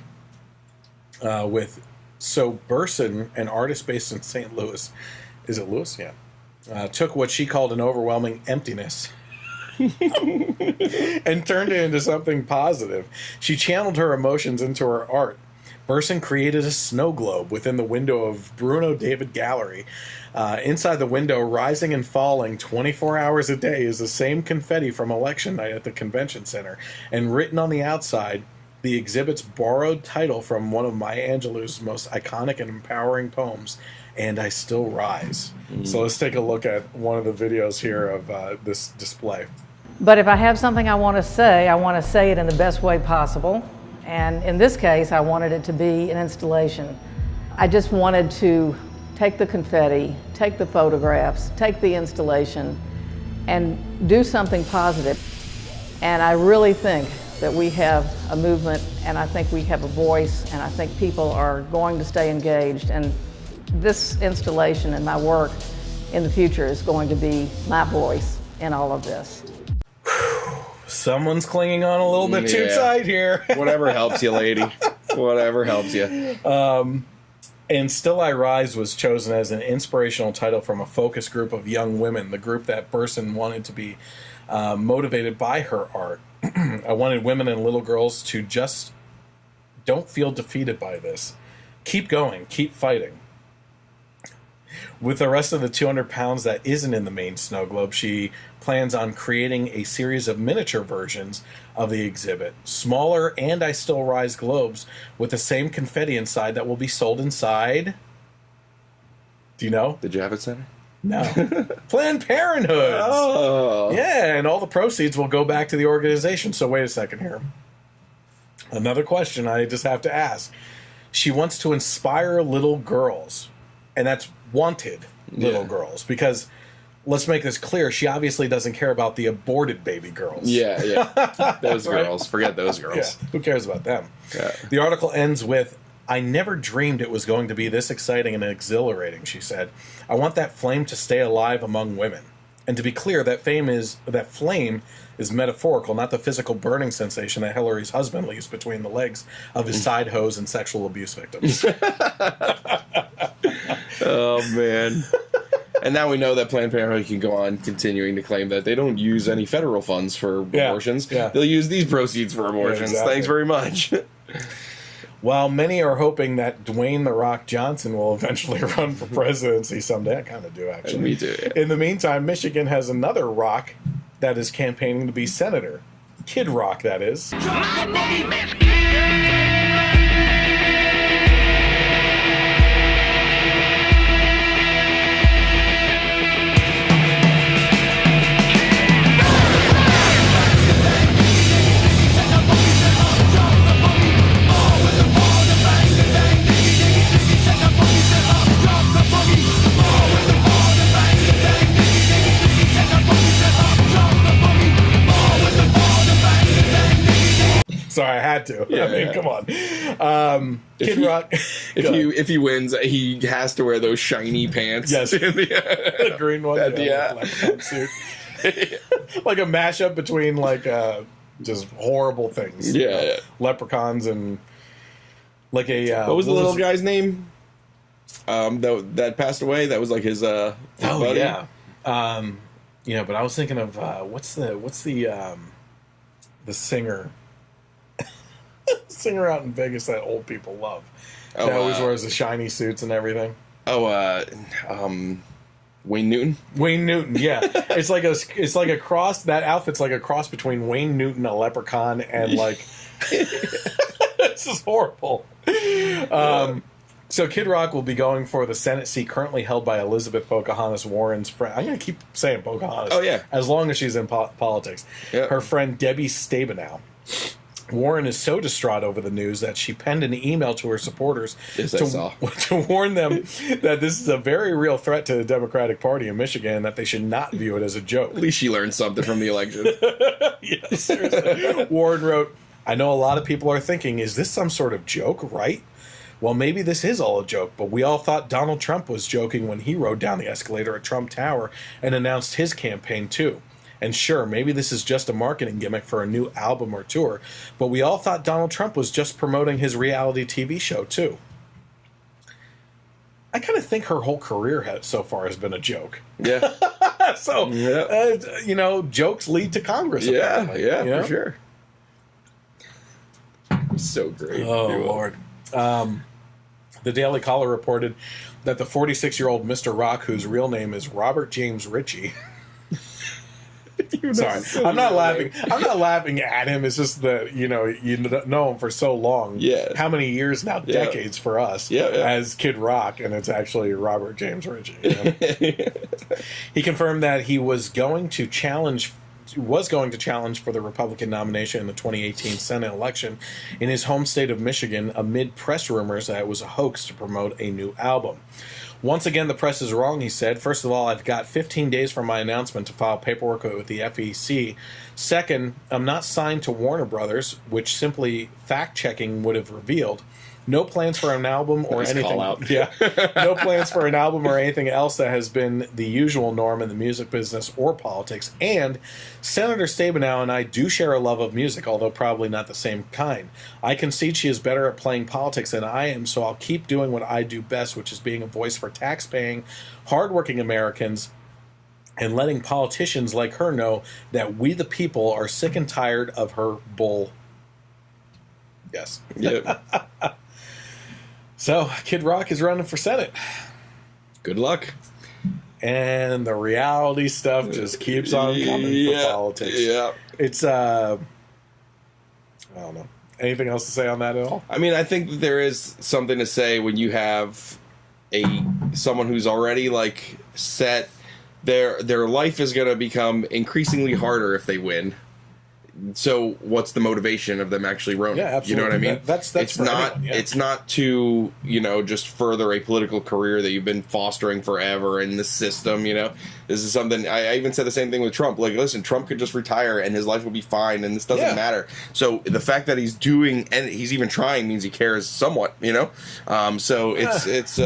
with, so Burson, an artist based in St. Louis, is it Louis? Yeah. Took what she called an overwhelming emptiness and turned it into something positive. She channeled her emotions into her art. Burson created a snow globe within the window of Bruno David Gallery. Inside the window, rising and falling 24 hours a day, is the same confetti from election night at the convention center. And written on the outside, the exhibit's borrowed title from one of Maya Angelou's most iconic and empowering poems, And I Still Rise. So let's take a look at one of the videos here of this display. But if I have something I want to say it in the best way possible. And in this case, I wanted it to be an installation. I just wanted to take the confetti, take the photographs, take the installation, and do something positive. And I really think that we have a movement, and I think we have a voice, and I think people are going to stay engaged. And this installation and my work in the future is going to be my voice in all of this. Someone's clinging on a little bit too tight here. Whatever helps you, lady. Whatever helps you. And Still I Rise was chosen as an inspirational title from a focus group of young women, the group that Burson wanted to be motivated by her art. I wanted women and little girls to just don't feel defeated by this. Keep going, keep fighting. With the rest of the 200 pounds that isn't in the main snow globe, she plans on creating a series of miniature versions of the exhibit, smaller And I Still Rise globes with the same confetti inside that will be sold inside. Do you know? The Javits Center? No. Planned Parenthood. Oh. Yeah, and all the proceeds will go back to the organization. So wait a second here. Another question I just have to ask. She wants to inspire little girls, and that's wanted little girls, because let's make this clear, she obviously doesn't care about the aborted baby girls. Yeah. Those girls. Forget those girls. Yeah, who cares about them? Yeah. The article ends with, I never dreamed it was going to be this exciting and exhilarating, she said. I want that flame to stay alive among women. And to be clear, that flame is metaphorical, not the physical burning sensation that Hillary's husband leaves between the legs of his side hoes and sexual abuse victims. Oh, man. And now we know that Planned Parenthood can go on continuing to claim that they don't use any federal funds for abortions. Yeah. They'll use these proceeds for abortions. Yeah, exactly. Thanks very much. While many are hoping that Dwayne "The Rock" Johnson will eventually run for presidency someday, I kind of do, actually. Me too. Yeah. In the meantime, Michigan has another rock that is campaigning to be senator. Kid Rock, that is. Sorry, I had to. Yeah, I mean, yeah. come on. Kid Rock. If he wins, he has to wear those shiny pants. Yes. The green one. Yeah. Leprechaun suit. Like a mashup between just horrible things. Yeah. Leprechauns and like a. What was the little guy's name? That passed away. That was like his buddy. Yeah. But I was thinking of what's the singer. Singer out in Vegas that old people love. That always wears the shiny suits and everything. Wayne Newton. Wayne Newton, yeah. It's like a cross. That outfit's like a cross between Wayne Newton, a leprechaun, and like this is horrible. So Kid Rock will be going for the Senate seat currently held by Elizabeth Pocahontas Warren's friend. I'm going to keep saying Pocahontas. Oh, yeah. As long as she's in politics. Yeah. Her friend Debbie Stabenow. Warren is so distraught over the news that she penned an email to her supporters to warn them that this is a very real threat to the Democratic Party in Michigan and that they should not view it as a joke. At least she learned something from the election. Yeah, seriously. Warren wrote, I know a lot of people are thinking, is this some sort of joke, right? Well, maybe this is all a joke, but we all thought Donald Trump was joking when he rode down the escalator at Trump Tower and announced his campaign, too. And sure, maybe this is just a marketing gimmick for a new album or tour, but we all thought Donald Trump was just promoting his reality TV show, too. I kind of think her whole career so far has been a joke. Yeah. Jokes lead to Congress. Yeah, apparently, for sure. So great. Oh, Lord. The Daily Caller reported that the 46-year-old Mr. Rock, whose real name is Robert James Ritchie. Sorry, I'm not laughing. I'm not laughing at him. It's just that you know him for so long. Yeah. How many years now? Decades for us. Yeah. As Kid Rock, and it's actually Robert James Ritchie. You know? He confirmed that he was going to challenge for the Republican nomination in the 2018 Senate election in his home state of Michigan amid press rumors that it was a hoax to promote a new album. Once again, the press is wrong, he said. First of all, I've got 15 days from my announcement to file paperwork with the FEC. Second, I'm not signed to Warner Brothers, which simply fact-checking would have revealed. No plans for an album or anything. Call out. Yeah. No plans for an album or anything else that has been the usual norm in the music business or politics. And Senator Stabenow and I do share a love of music, although probably not the same kind. I concede she is better at playing politics than I am, so I'll keep doing what I do best, which is being a voice for tax-paying, hardworking Americans and letting politicians like her know that we the people are sick and tired of her bull. Yes. Yeah. So, Kid Rock is running for Senate. Good luck. And the reality stuff just keeps on coming for politics. Yeah. It's, I don't know. Anything else to say on that at all? I mean, I think that there is something to say when you have someone who's already, like, set. Their life is going to become increasingly harder if they win. So what's the motivation of them actually running? Yeah, absolutely. You know what I mean? That's it's for not. anyone, yeah. It's not to just further a political career that you've been fostering forever in the system. This is something. I even said the same thing with Trump. Like, listen, Trump could just retire and his life will be fine, and this doesn't matter. So the fact that he's doing and he's even trying means he cares somewhat. So it's.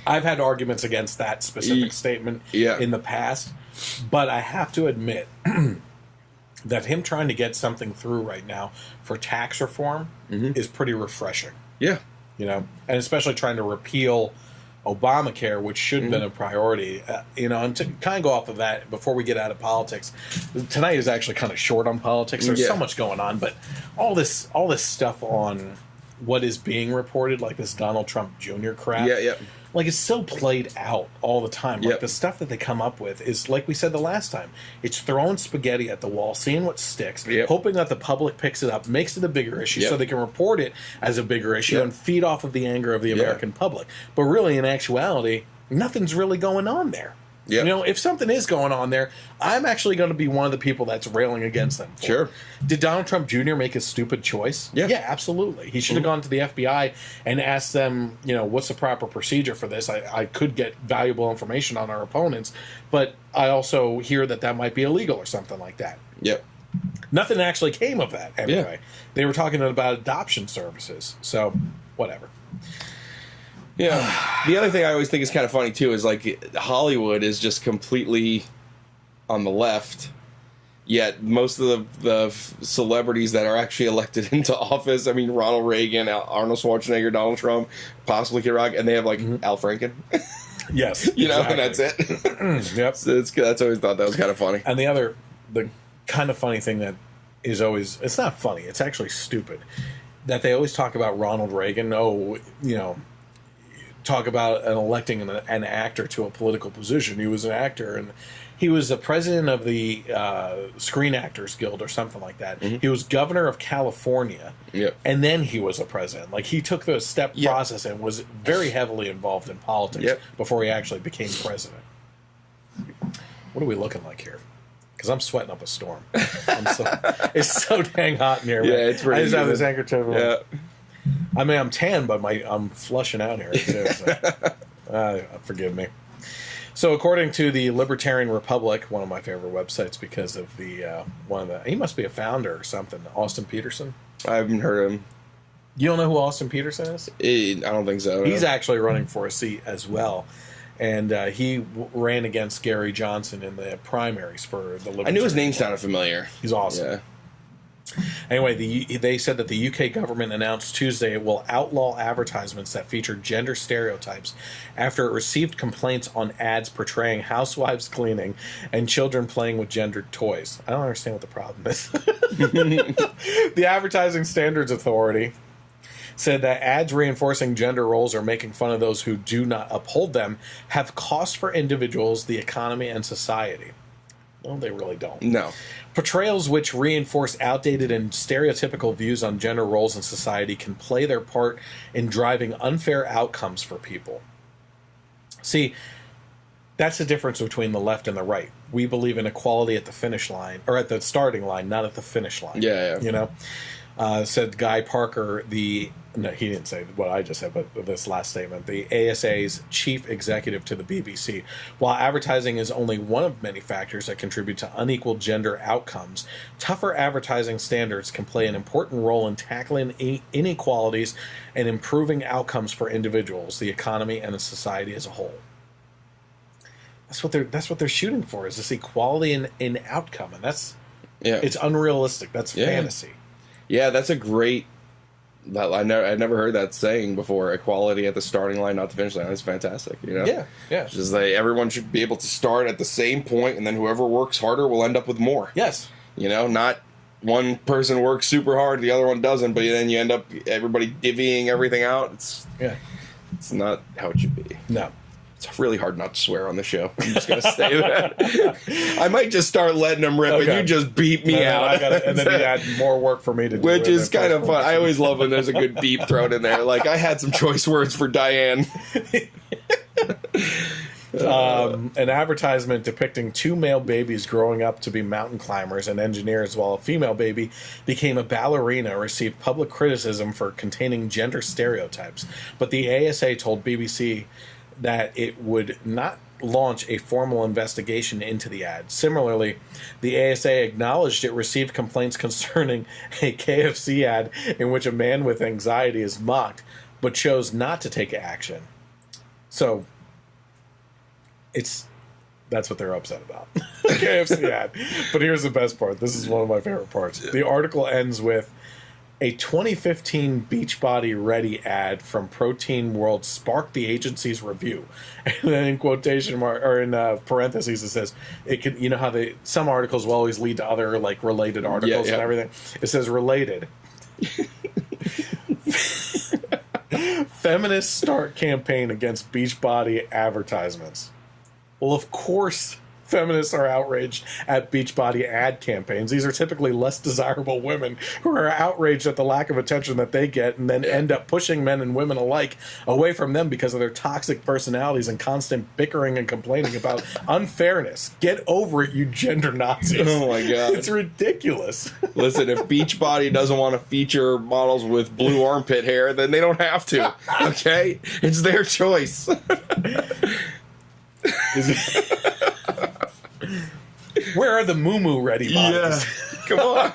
I've had arguments against that specific statement in the past, but I have to admit that him trying to get something through right now for tax reform is pretty refreshing. Yeah. And especially trying to repeal Obamacare, which should have been a priority. And to kind of go off of that before we get out of politics, tonight is actually kind of short on politics. There's so much going on, but all this stuff on what is being reported, like this Donald Trump Jr. crap. Yeah. Like, it's so played out all the time. Like, the stuff that they come up with is, like we said the last time, it's throwing spaghetti at the wall, seeing what sticks, hoping that the public picks it up, makes it a bigger issue so they can report it as a bigger issue and feed off of the anger of the American public. But really, in actuality, nothing's really going on there. Yeah. If something is going on there, I'm actually going to be one of the people that's railing against them. Sure. Did Donald Trump Jr. make a stupid choice? Yeah, absolutely. He should have gone to the FBI and asked them, what's the proper procedure for this? I could get valuable information on our opponents, but I also hear that might be illegal or something like that. Yep. Nothing actually came of that, anyway. They were talking about adoption services, so whatever. Yeah. The other thing I always think is kind of funny, too, is, like, Hollywood is just completely on the left, yet most of the celebrities that are actually elected into office, I mean, Ronald Reagan, Arnold Schwarzenegger, Donald Trump, possibly Kid Rock, and they have, like, Al Franken. Yes. And that's it. Yep. So that's always thought that was kind of funny. And the kind of funny thing that is always, it's not funny, it's actually stupid, that they always talk about Ronald Reagan, talk about electing an actor to a political position. He was an actor, and he was the president of the Screen Actors Guild or something like that. He was governor of California, and then he was a president. Like, he took the step process and was very heavily involved in politics before he actually became president. What are we looking like here? Because I'm sweating up a storm. It's so dang hot in here. Yeah, it's pretty. I just have this handkerchief. Yeah. I mean, I'm tan, but I'm flushing out here too. So, forgive me. So, according to the Libertarian Republic, one of my favorite websites because of he must be a founder or something, Austin Peterson. I haven't heard of him. You don't know who Austin Peterson is? I don't think so. He's actually running for a seat as well. And he ran against Gary Johnson in the primaries for the Libertarian. I knew his name sounded familiar. He's awesome. Yeah. Anyway, they said that the UK government announced Tuesday it will outlaw advertisements that feature gender stereotypes after it received complaints on ads portraying housewives cleaning and children playing with gendered toys. I don't understand what the problem is. The Advertising Standards Authority said that ads reinforcing gender roles or making fun of those who do not uphold them have cost for individuals, the economy, and society. Well, they really don't. No. Portrayals which reinforce outdated and stereotypical views on gender roles in society can play their part in driving unfair outcomes for people. See, that's the difference between the left and the right. We believe in equality at the finish line, or at the starting line, not at the finish line. Yeah. Said Guy Parker, no, he didn't say what I just said, but this last statement, the ASA's chief executive to the BBC. While advertising is only one of many factors that contribute to unequal gender outcomes, tougher advertising standards can play an important role in tackling inequalities and improving outcomes for individuals, the economy, and the society as a whole. That's what they're shooting for, is this equality in outcome, and it's unrealistic. That's fantasy. Yeah, that's a great. I never heard that saying before. Equality at the starting line, not the finish line. That's fantastic. Yeah. Just like everyone should be able to start at the same point, and then whoever works harder will end up with more. Yes. Not one person works super hard, the other one doesn't, but then you end up everybody divvying everything out. It's not how it should be. No. It's really hard not to swear on the show. I'm just going to say that. I might just start letting them rip, and you just beat me out. And then you add more work for me to do. Which is kind of fun. I always love when there's a good beep thrown in there. Like, I had some choice words for Diane. An advertisement depicting two male babies growing up to be mountain climbers and engineers, while a female baby became a ballerina, received public criticism for containing gender stereotypes. But the ASA told BBC that it would not launch a formal investigation into the ad. Similarly, the ASA acknowledged it received complaints concerning a KFC ad in which a man with anxiety is mocked, but chose not to take action. So, that's what they're upset about. KFC ad. But here's the best part. This is one of my favorite parts. The article ends with a 2015 Beachbody Ready ad from Protein World sparked the agency's review. And then in quotation mark, or in parentheses, it says, it can, you know how some articles will always lead to other like related articles and everything. It says related. Feminists start campaign against Beachbody advertisements. Well, of course, feminists are outraged at Beachbody ad campaigns. These are typically less desirable women who are outraged at the lack of attention that they get and then end up pushing men and women alike away from them because of their toxic personalities and constant bickering and complaining about unfairness. Get over it, you gender Nazis. Oh, my God. It's ridiculous. Listen, if Beachbody doesn't want to feature models with blue armpit hair, then they don't have to. Okay? It's their choice. Where are the moo-moo ready bodies? Yeah. Come on.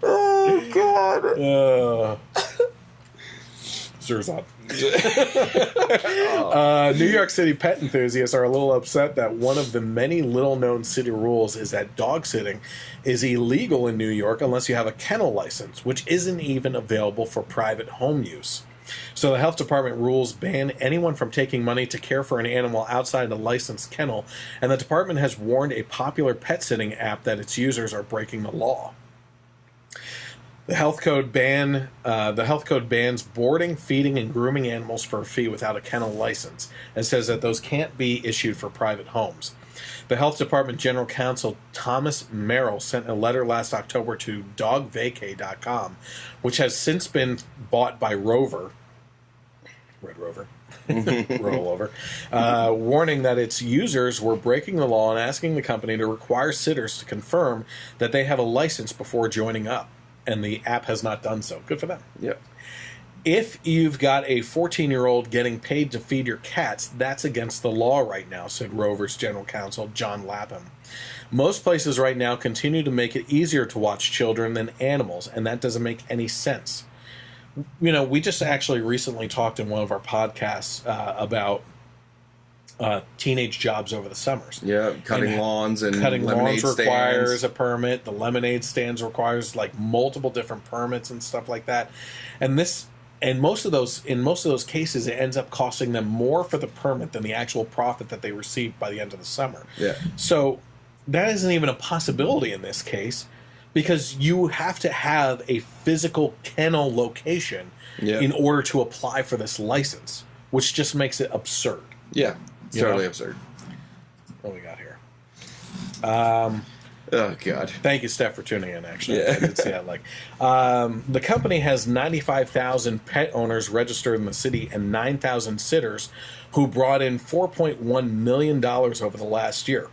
Oh, God. Sure is not. New York City pet enthusiasts are a little upset that one of the many little-known city rules is that dog sitting is illegal in New York unless you have a kennel license, which isn't even available for private home use. So the health department rules ban anyone from taking money to care for an animal outside a licensed kennel, and the department has warned a popular pet sitting app that its users are breaking the law. The health code bans boarding, feeding, and grooming animals for a fee without a kennel license, and says that those can't be issued for private homes. The Health Department General Counsel Thomas Merrill sent a letter last October to dogvacay.com, which has since been bought by Rover, Red Rover, rollover, warning that its users were breaking the law and asking the company to require sitters to confirm that they have a license before joining up. And the app has not done so. Good for them. Yep. If you've got a 14-year-old getting paid to feed your cats, that's against the law right now, said Rover's general counsel, John Lapham. Most places right now continue to make it easier to watch children than animals, and that doesn't make any sense. You know, we just actually recently talked in one of our podcasts about teenage jobs over the summers. Yeah, cutting lawns and cutting lemonade lawns requires stands. a permit. The lemonade stands requires like multiple different permits and stuff like that. And most of those cases, it ends up costing them more for the permit than the actual profit that they received by the end of the summer. Yeah. So that isn't even a possibility in this case because you have to have a physical kennel location in order to apply for this license, which just makes it absurd. Yeah. It's totally absurd. What do we got here? Oh, God. Thank you, Steph, for tuning in, actually. Yeah. I did see that. The company has 95,000 pet owners registered in the city and 9,000 sitters who brought in $4.1 million over the last year.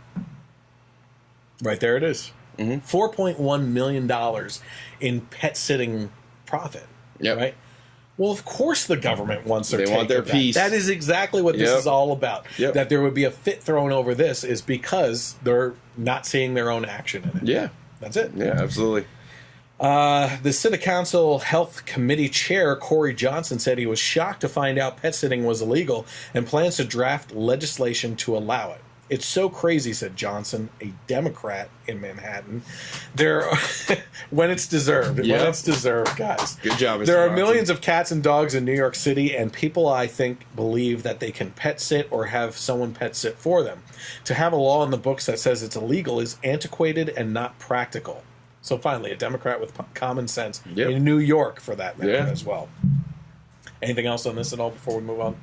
Right there it is. Mm-hmm. $4.1 million in pet sitting profit. Yep. Right? Well, of course the government wants their They want their piece. That is exactly what this is all about. Yep. That there would be a fit thrown over this is because they're not seeing their own action in it. Yeah. That's it. Yeah, absolutely. The City Council Health Committee Chair Corey Johnson said he was shocked to find out pet sitting was illegal and plans to draft legislation to allow it. It's so crazy, said Johnson, a Democrat in Manhattan. When it's deserved. Yeah. When it's deserved, guys. Good job, Mr. There are Johnson. millions of cats and dogs in New York City, and people, I think, believe that they can pet sit or have someone pet sit for them. To have a law in the books that says it's illegal is antiquated and not practical. So finally, a Democrat with common sense in New York, for that matter, as well. Anything else on this at all before we move on?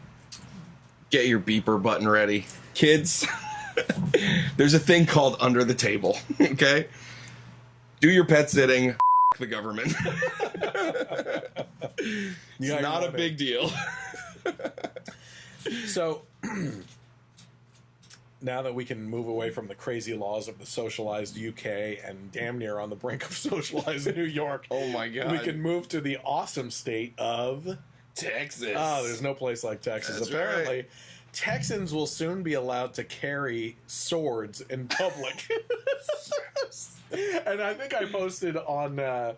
Get your beeper button ready. Kids, there's a thing called under the table, okay? Do your pet sitting, the government. Yeah, It's not a big deal. So now that we can move away from the crazy laws of the socialized UK and damn near on the brink of socialized New York, Oh my God. we can move to the awesome state of Texas. Oh, there's no place like Texas. That's Apparently, right. Texans will soon be allowed to carry swords in public. And I think I posted on my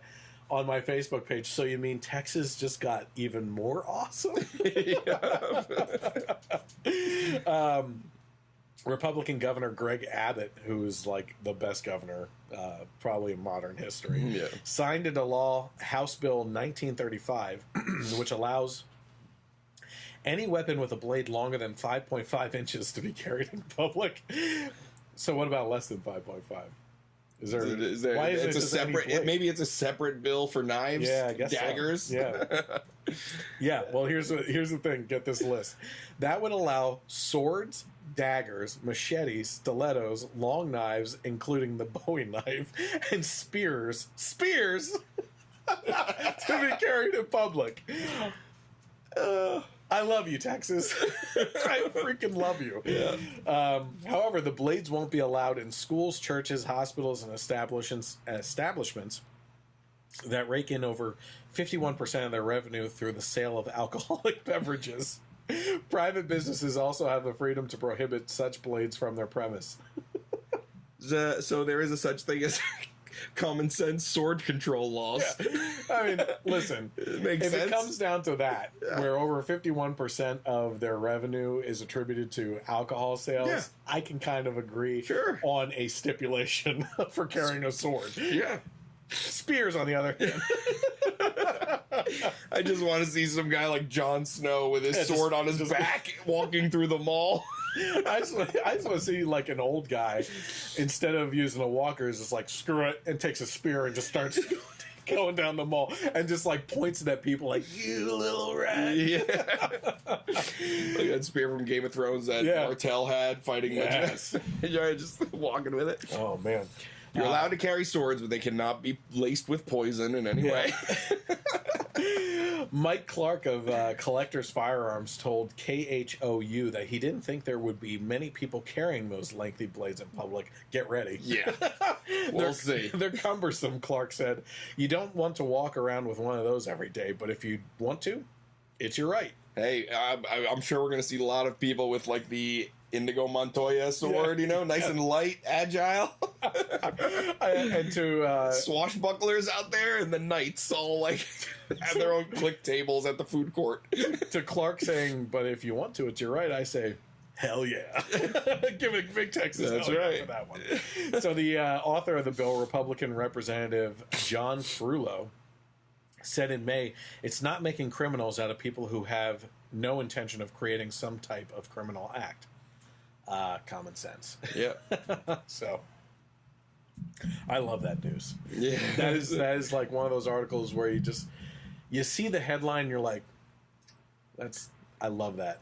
Facebook page, so you mean Texas just got even more awesome? Republican Governor Greg Abbott, who's like the best governor probably in modern history, Yeah. signed into law House Bill 1935, which allows any weapon with a blade longer than 5.5 inches to be carried in public. So what about less than 5.5? Is there? Why isn't it's it a just any separate? blade? Maybe it's a separate bill for knives. Yeah, I guess so. daggers. Yeah, yeah. Well, here's the thing. Get this list. That would allow swords, daggers, machetes, stilettos, long knives, including the Bowie knife, and spears to be carried in public. I love you, Texas. I freaking love you. Yeah. However, the blades won't be allowed in schools, churches, hospitals, and establishments that rake in over 51% of their revenue through the sale of alcoholic beverages. Private businesses also have the freedom to prohibit such blades from their premise. So there is a such thing as common sense sword control laws. Yeah. I mean, listen, Makes if sense. it comes down to that, where over 51% of their revenue is attributed to alcohol sales, Yeah. I can kind of agree Sure. on a stipulation for carrying a sword. Yeah. Spears, on the other hand. I just want to see some guy like Jon Snow with his sword on his back walking through the mall. I just want to see like an old guy, instead of using a walker, is just like, screw it, and takes a spear and just starts going down the mall and just like points it at people like, you little rat. Yeah. Like that spear from Game of Thrones that Yeah. Martell had fighting Yes. You're just walking with it. Oh, man. You're allowed to carry swords, but they cannot be laced with poison in any way. Mike Clark of Collector's Firearms told KHOU that he didn't think there would be many people carrying those lengthy blades in public. Get ready. Yeah. We'll see. They're cumbersome, Clark said. You don't want to walk around with one of those every day, but if you want to, it's your right. Hey, I'm sure we're going to see a lot of people with like the Indigo Montoya sword, Yeah. Nice and light, agile. And to Swashbucklers out there, and the knights all like have their own click tables at the food court. to Clark saying, but if you want to, it's your right, I say, hell yeah. Give it big Texas. That's hell yeah right. for that one. So the author of the bill, Republican Representative John Frullo, said in May, it's not making criminals out of people who have no intention of creating some type of criminal act. Common sense. Yeah. So I love that news. Yeah. That is like one of those articles where you see the headline, you're like, I love that.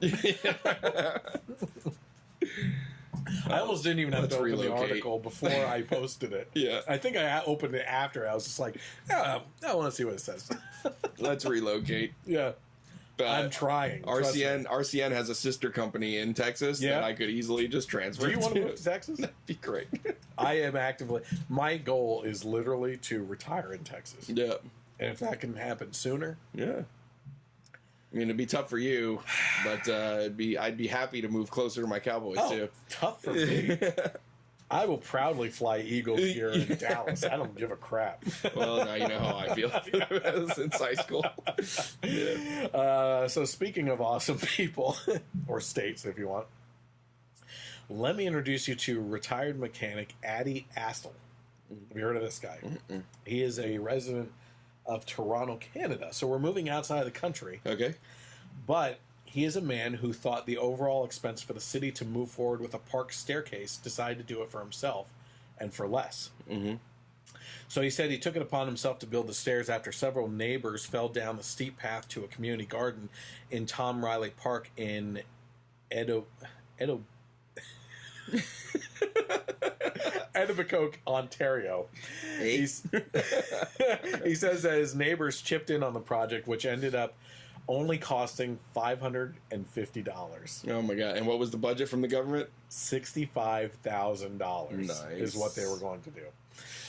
I almost didn't even have Let's to open the relocate. article before I posted it. Yeah. I think I opened it after. I was just like, I want to see what it says. Let's relocate. Yeah. I'm trying. Trust me. RCN has a sister company in Texas Yeah. that I could easily just transfer. Do you want to move to Texas? That'd be great. I am actively. My goal is literally to retire in Texas. Yeah. And if that can happen sooner, Yeah. I mean, it'd be tough for you, but I'd be happy to move closer to my Cowboys too. tough for me. I will proudly fly Eagles here in Dallas. I don't give a crap. Well, now you know how I feel since high school. So speaking of awesome people, or states if you want, let me introduce you to retired mechanic Addy Astle. Have you heard of this guy? Mm-mm. He is a resident of Toronto, Canada. So we're moving outside of the country. Okay. But he is a man who thought the overall expense for the city to move forward with a park staircase, decided to do it for himself and for less. Mm-hmm. So he said he took it upon himself to build the stairs after several neighbors fell down the steep path to a community garden in Tom Riley Park in Etobicoke, Ontario. He says that his neighbors chipped in on the project, which ended up only costing $550. Oh my god! And what was the budget from the government? $65,000 Nice. is what they were going to do.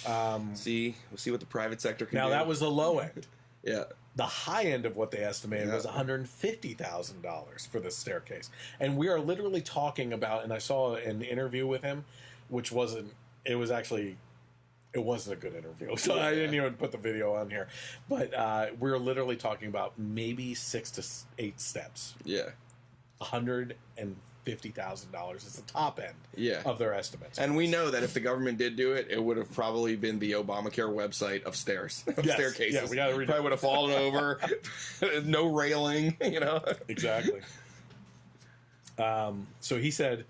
We'll see what the private sector can Now do. that was the low end. Yeah. The high end of what they estimated was $150,000 for this staircase. And we are literally talking about, and I saw an interview with him, which wasn't a good interview. So I didn't even put the video on here. But we're literally talking about maybe 6 to 8 steps. Yeah. $150,000 is the top end of their estimates. And we know that if the government did do it, it would have probably been the Obamacare website of stairs, of staircases. Yeah, we gotta read it. Probably would have fallen over, no railing, you know. Exactly. So he said,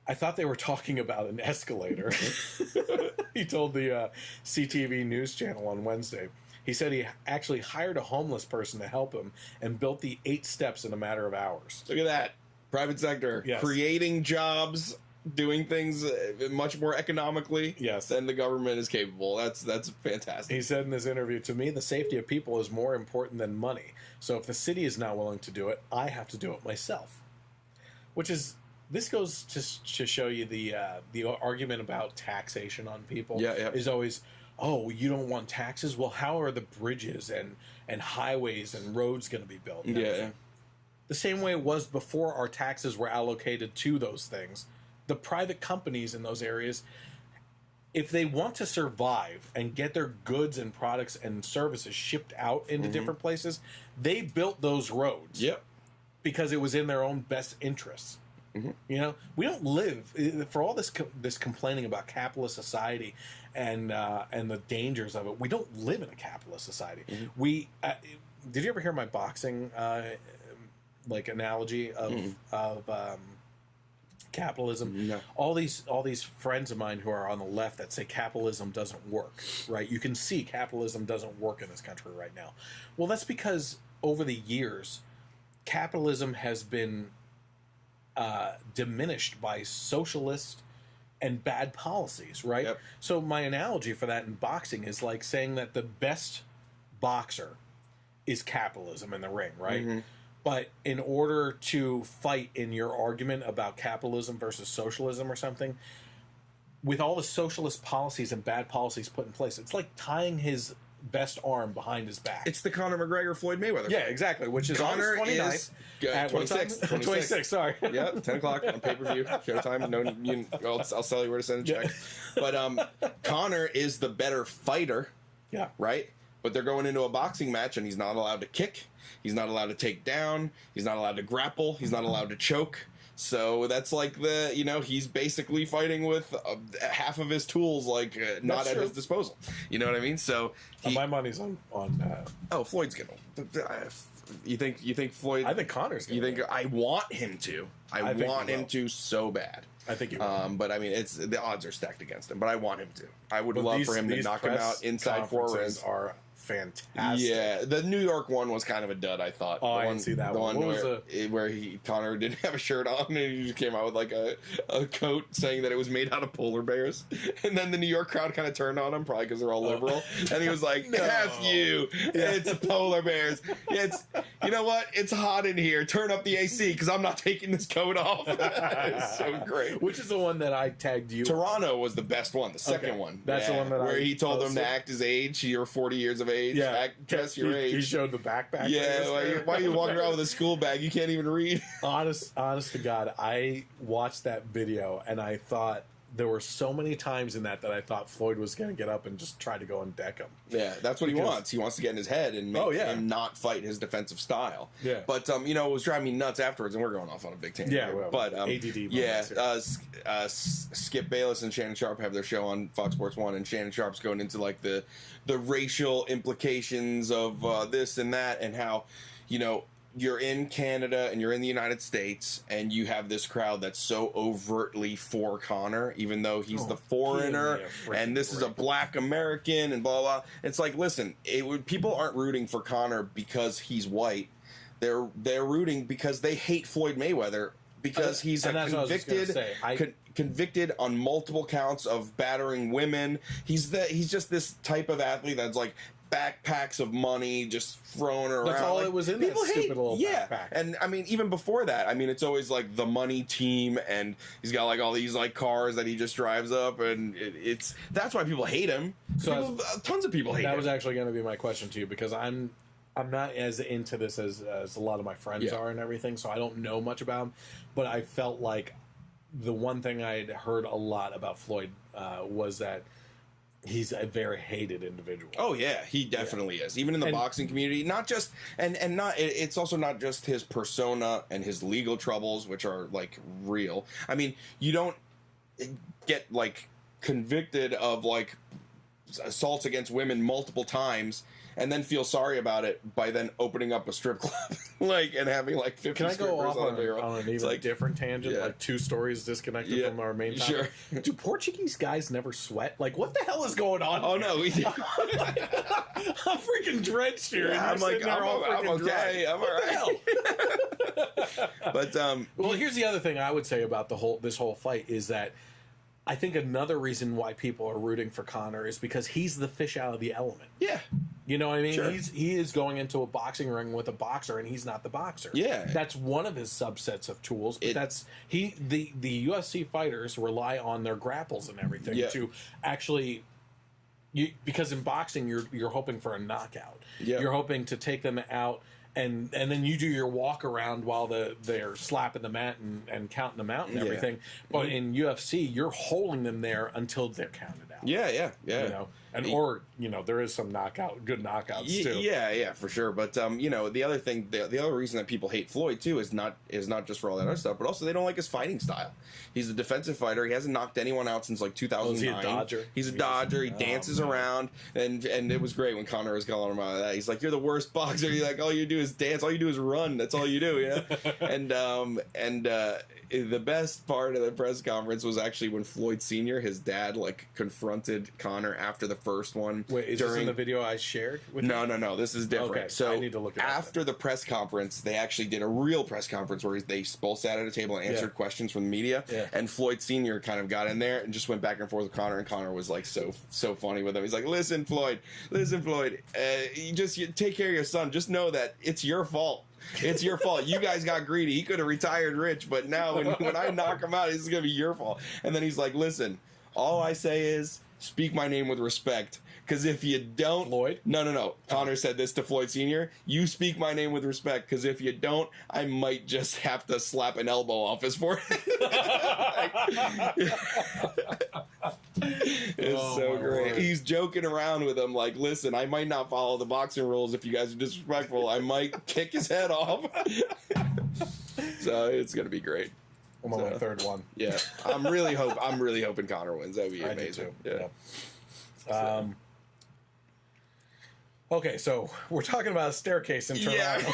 I thought they were talking about an escalator. He told the CTV News channel on Wednesday. He said he actually hired a homeless person to help him and built the 8 steps in a matter of hours. Look at that. Private sector. Yes. Creating jobs, doing things much more economically than the government is capable. That's fantastic. He said in this interview, to me, the safety of people is more important than money. So if the city is not willing to do it, I have to do it myself. Which is, this goes to show you the argument about taxation on people. Is always, oh, you don't want taxes? Well, how are the bridges and highways and roads going to be built? Yeah. The same way it was before our taxes were allocated to those things. The private companies in those areas, if they want to survive and get their goods and products and services shipped out into different places, they built those roads. Yep. Because it was in their own best interests. You know, we don't live for all this complaining about capitalist society and the dangers of it. We don't live in a capitalist society. We did you ever hear my boxing analogy of capitalism? No. All these friends of mine who are on the left that say capitalism doesn't work. Right? You can see capitalism doesn't work in this country right now. Well, that's because over the years, capitalism has been diminished by socialist and bad policies, right? Yep. So my analogy for that in boxing is like saying that the best boxer is capitalism in the ring, right? But in order to fight in your argument about capitalism versus socialism or something, with all the socialist policies and bad policies put in place, it's like tying his best arm behind his back. It's the Conor McGregor Floyd Mayweather. Yeah, exactly. Which is Conor August 29th is at 26. Sorry. Yep, 10 o'clock on pay-per-view, Showtime. No, I'll tell you where to send a check. But Conor is the better fighter. Yeah. Right? But they're going into a boxing match and he's not allowed to kick. He's not allowed to take down. He's not allowed to grapple. He's not allowed to choke. So that's like he's basically fighting with half of his tools not at his disposal. You know what I mean? So my money's on Floyd's gonna. You think Floyd? I think Conor's gonna. You think I want him to? I want him to so bad. I think he will. But I mean, the odds are stacked against him. But I want him to. I would love for him to knock him out inside 4 rounds. Are fantastic. Yeah, the New York one was kind of a dud, I thought. Oh, I didn't see that one. Where Conor didn't have a shirt on and he just came out with like a coat saying that it was made out of polar bears. And then the New York crowd kind of turned on him, probably because they're all liberal. And he was like, F you. It's polar bears. It's, you know what? It's hot in here. Turn up the AC because I'm not taking this coat off. It's so great. Which is the one that I tagged you? Toronto was the best one, the second one. That's the one that where he told them to act his age. You're 40 years of age. Guess your age. He showed the backpack. Yeah, why are you walking around with a school bag? You can't even read. Honest to God, I watched that video and I thought there were so many times in that I thought Floyd was going to get up and just try to go and deck him. Yeah, that's what he wants. He wants to get in his head and make him not fight his defensive style. Yeah. But, it was driving me nuts afterwards, and we're going off on a big tangent. Yeah, well, but, ADD. Skip Bayless and Shannon Sharp have their show on Fox Sports 1, and Shannon Sharp's going into, like, the racial implications of this and that, and how, you're in Canada and you're in the United States and you have this crowd that's so overtly for Conor, even though he's the foreigner and this is a black American and blah, blah. It's like, listen, people aren't rooting for Conor because he's white. They're rooting because they hate Floyd Mayweather because he's a convicted on multiple counts of battering women. He's just this type of athlete that's like backpacks of money just thrown around. That's all like, it was in that stupid little backpack. And I mean, even before that, I mean, it's always like the money team, and he's got like all these like cars that he just drives up, and that's why people hate him. So tons of people hate him. That was actually going to be my question to you, because I'm not as into this as a lot of my friends are and everything, so I don't know much about him. But I felt like the one thing I had heard a lot about Floyd was that he's a very hated individual. Oh yeah, he definitely is. Even in the boxing community, not just and not. It's also not just his persona and his legal troubles, which are like real. I mean, you don't get like convicted of like assaults against women multiple times and then feel sorry about it by then opening up a strip club like and having like 50 Can I go off on an even like, different tangent, like two stories disconnected from our main topic? Sure. Do Portuguese guys never sweat? Like, what the hell is going on? Oh no, we I'm freaking drenched here. Yeah, I'm like, I'm okay, I'm all right. But well, here's the other thing I would say about this whole fight is that I think another reason why people are rooting for Conor is because he's the fish out of the element. Yeah. You know what I mean? Sure. He is going into a boxing ring with a boxer, and he's not the boxer. Yeah. That's one of his subsets of tools. But the UFC fighters rely on their grapples and everything to actually. Because in boxing you're hoping for a knockout. Yeah. You're hoping to take them out. And then you do your walk around while they're slapping the mat and counting them out and everything. But in UFC, you're holding them there until they're counted out. Yeah. You know, there is some good knockouts too. Yeah, for sure. But the other thing, the other reason that people hate Floyd too is not just for all that other stuff, but also they don't like his fighting style. He's a defensive fighter. He hasn't knocked anyone out since like 2009. Is he a Dodger? He's a Dodger. He dances around, and it was great when Conor was calling him out of that. He's like, "You're the worst boxer." You're like, all you do is dance. All you do is run. That's all you do. You know. and the best part of the press conference was actually when Floyd Sr., his dad, like confronted Conor after the first one. Wait, is this in the video I shared with you? No. This is different. Okay, so I need to look it up after the press conference, they actually did a real press conference where they both sat at a table and answered questions from the media. Yeah. And Floyd Sr. kind of got in there and just went back and forth with Conor, and Conor was like so funny with him. He's like, "Listen, Floyd, you take care of your son. Just know that it's your fault. It's your fault. You guys got greedy. He could have retired rich, but now when I knock him out, it's going to be your fault." And then he's like, "Listen, all I say is speak my name with respect. Because if you don't..." Floyd? No. Conor said this to Floyd Sr. "You speak my name with respect, because if you don't, I might just have to slap an elbow off his forehead." It's so great. Lord. He's joking around with him like, "Listen, I might not follow the boxing rules if you guys are disrespectful. I might kick his head off." So it's going to be great. I'm on my third one. Yeah. I'm really hoping Conor wins. That would be amazing. I do too. Yeah. Okay, so we're talking about a staircase in Toronto.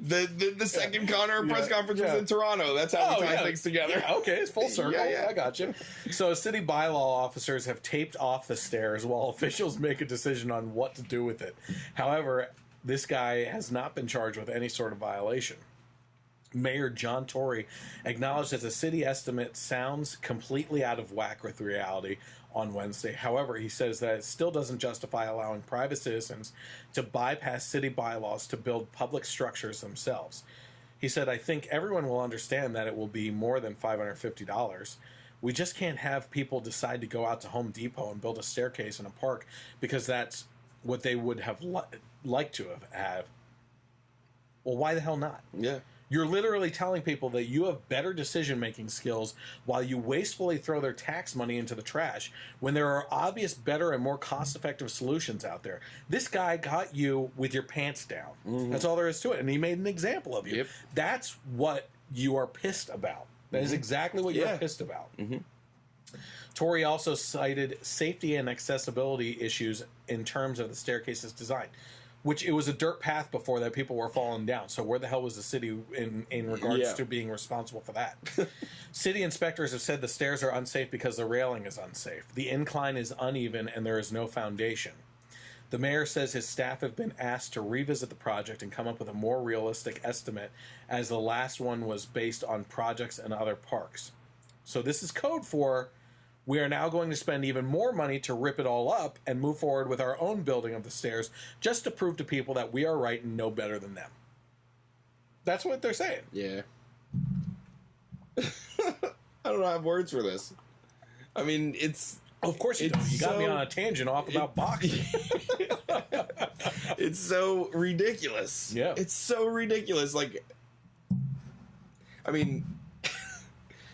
Yeah. The second Conor press conference was in Toronto. That's how we tie things together. Yeah, okay, it's full circle. Yeah. I got you. So city bylaw officers have taped off the stairs while officials make a decision on what to do with it. However, this guy has not been charged with any sort of violation. Mayor John Tory acknowledged that the city estimate sounds completely out of whack with reality on Wednesday. However, he says that it still doesn't justify allowing private citizens to bypass city bylaws to build public structures themselves. He said, "I think everyone will understand that it will be more than $550. We just can't have people decide to go out to Home Depot and build a staircase in a park because that's what they would have liked to have. Well, why the hell not? Yeah. You're literally telling people that you have better decision-making skills while you wastefully throw their tax money into the trash when there are obvious, better, and more cost-effective solutions out there. This guy got you with your pants down. Mm-hmm. That's all there is to it. And he made an example of you. Yep. That's what you are pissed about. That is exactly what you're pissed about. Mm-hmm. Tory also cited safety and accessibility issues in terms of the staircase's design. Which it was a dirt path before that people were falling down. So where the hell was the city in regards to being responsible for that? City inspectors have said the stairs are unsafe because the railing is unsafe. The incline is uneven and there is no foundation. The mayor says his staff have been asked to revisit the project and come up with a more realistic estimate as the last one was based on projects in other parks. So this is code for we are now going to spend even more money to rip it all up and move forward with our own building of the stairs just to prove to people that we are right and know better than them. That's what they're saying. Yeah. I don't have words for this. I mean, it's... Of course you don't. You got me so- on a tangent off about boxing. It's so ridiculous. Yeah. It's so ridiculous. Like, I mean,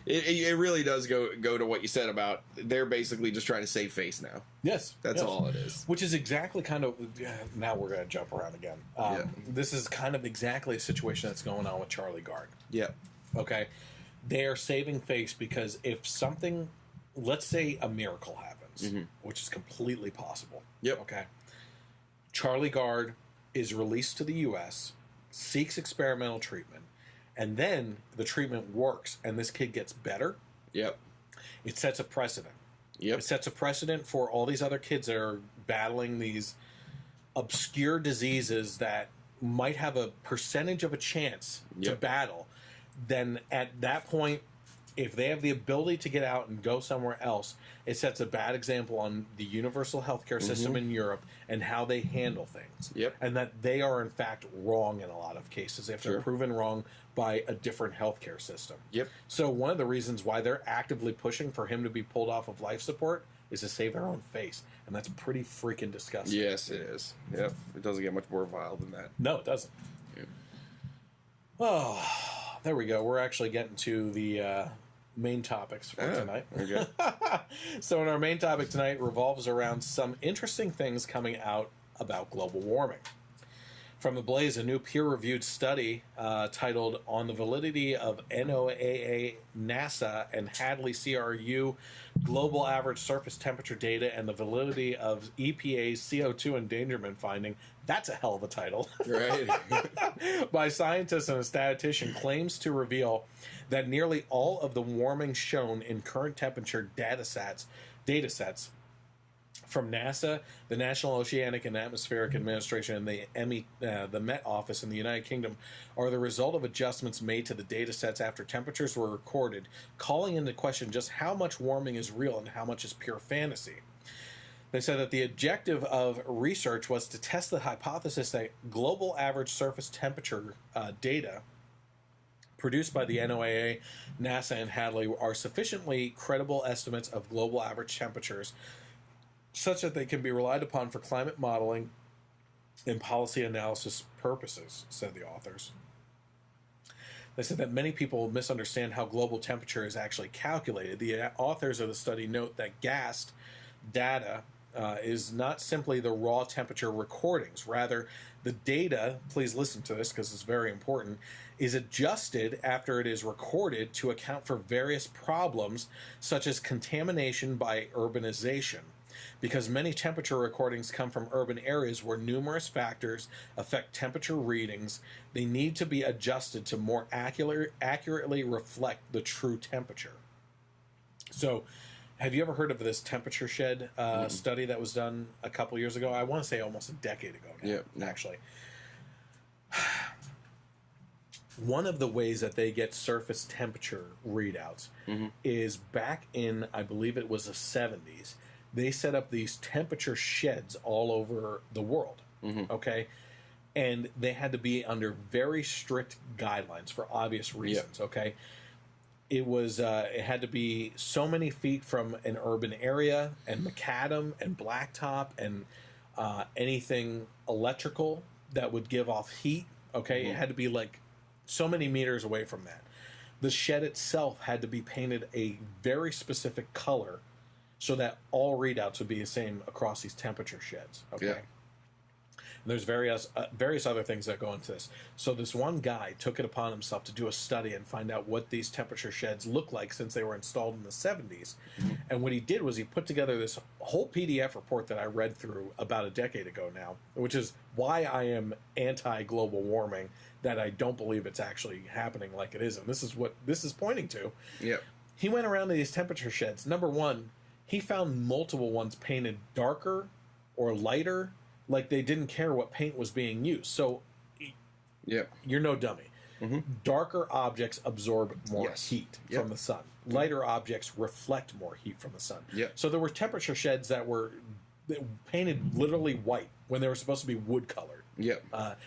it really does go to what you said about they're basically just trying to save face now. Yes. That's yes. all it is. Which is exactly kind of... Now we're going to jump around again. Yeah. This is kind of exactly a situation that's going on with Charlie Gard. Yep. Okay? They are saving face because if something... Let's say a miracle happens, which is completely possible. Yep. Okay? Charlie Gard is released to the U.S., seeks experimental treatment, and then the treatment works and this kid gets better. Yep. It sets a precedent. Yep. It sets a precedent for all these other kids that are battling these obscure diseases that might have a percentage of a chance to Yep. battle. Then at that point, if they have the ability to get out and go somewhere else, it sets a bad example on the universal healthcare system in Europe and how they handle things. Yep. And that they are, in fact, wrong in a lot of cases if they're Sure. proven wrong by a different healthcare system. Yep. So one of the reasons why they're actively pushing for him to be pulled off of life support is to save their own face. And that's pretty freaking disgusting. Yes, it is. Yep. It doesn't get much more vile than that. No, it doesn't. Yeah. Oh, there we go. We're actually getting to the main topics for tonight. Okay. So in our main topic tonight revolves around some interesting things coming out about global warming. From The Blaze, a new peer-reviewed study titled On the Validity of NOAA, NASA, and Hadley CRU Global Average Surface Temperature Data and the Validity of EPA's CO2 Endangerment Finding. That's a hell of a title. Right. By scientists and a statistician claims to reveal that nearly all of the warming shown in current temperature datasets from NASA, the National Oceanic and Atmospheric Administration, and the Emmy, the Met Office in the United Kingdom, are the result of adjustments made to the data sets after temperatures were recorded, calling into question just how much warming is real and how much is pure fantasy. They said that the objective of research was to test the hypothesis that global average surface temperature data produced by the NOAA, NASA, and Hadley are sufficiently credible estimates of global average temperatures such that they can be relied upon for climate modeling and policy analysis purposes, said the authors. They said that many people misunderstand how global temperature is actually calculated. The authors of the study note that GAST data is not simply the raw temperature recordings. Rather, the data, please listen to this because it's very important, is adjusted after it is recorded to account for various problems such as contamination by urbanization. Because many temperature recordings come from urban areas where numerous factors affect temperature readings, they need to be adjusted to more accurately reflect the true temperature. So, have you ever heard of this temperature shed study that was done a couple years ago? I want to say almost a decade ago now, actually. One of the ways that they get surface temperature readouts is back in, I believe it was the 70s, they set up these temperature sheds all over the world, okay? And they had to be under very strict guidelines for obvious reasons, okay? It was it had to be so many feet from an urban area and macadam and blacktop and anything electrical that would give off heat, okay? It had to be like so many meters away from that. The shed itself had to be painted a very specific color so that all readouts would be the same across these temperature sheds. Okay. Yeah. And there's various other things that go into this. So this one guy took it upon himself to do a study and find out what these temperature sheds look like since they were installed in the 70s. And what he did was he put together this whole PDF report that I read through about a decade ago now, which is why I am anti-global warming, that I don't believe it's actually happening like it is. And this is what this is pointing to. Yep. He went around to these temperature sheds. Number one, he found multiple ones painted darker or lighter, like they didn't care what paint was being used. So Yep. you're no dummy. Darker objects absorb more Yes. heat Yep. from the sun. lighter objects reflect more heat from the sun. Yep. So there were temperature sheds that were painted literally white when they were supposed to be wood colored. Yep.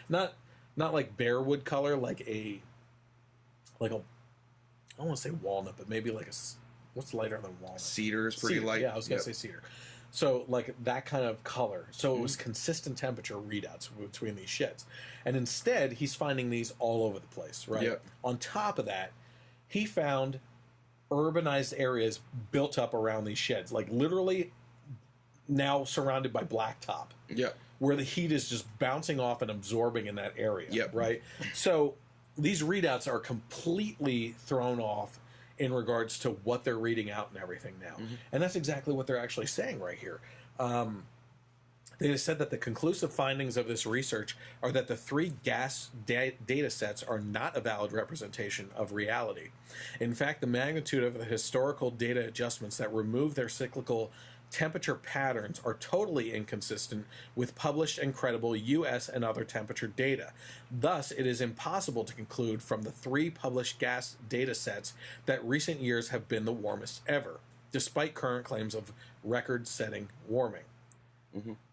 Not like bare wood color, like a I don't want to say walnut, but maybe like what's lighter than walnut? Cedar is pretty Cedar, light. Yeah, I was going to say cedar. So like that kind of color. So it was consistent temperature readouts between these sheds. And instead, he's finding these all over the place, right? Yep. On top of that, he found urbanized areas built up around these sheds, like literally now surrounded by blacktop. Yep. Where the heat is just bouncing off and absorbing in that area. Yep. Right? So these readouts are completely thrown off in regards to what they're reading out and everything now. And that's exactly what they're actually saying right here. They said that the conclusive findings of this research are that the 3 gas data sets are not a valid representation of reality. In fact, the magnitude of the historical data adjustments that remove their cyclical temperature patterns are totally inconsistent with published and credible U.S. and other temperature data. Thus, it is impossible to conclude from the 3 published gas data sets that recent years have been the warmest ever, despite current claims of record-setting warming.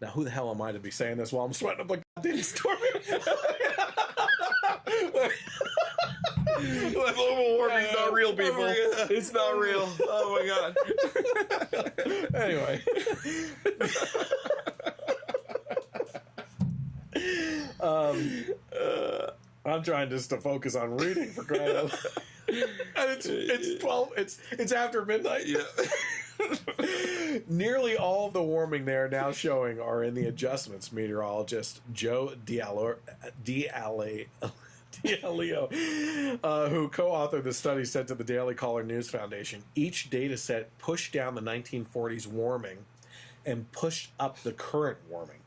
Now, who the hell am I to be saying this while I'm sweating up like a goddamn storm? Global warming's not real, people. It's not real. Oh my god. Anyway. I'm trying just to focus on reading for crying out loud. And it's after midnight. Yeah. Nearly all of the warming they are now showing are in the adjustments. Meteorologist Joe D'Aleo, who co-authored the study, said to the Daily Caller News Foundation, each data set pushed down the 1940s warming and pushed up the current warming.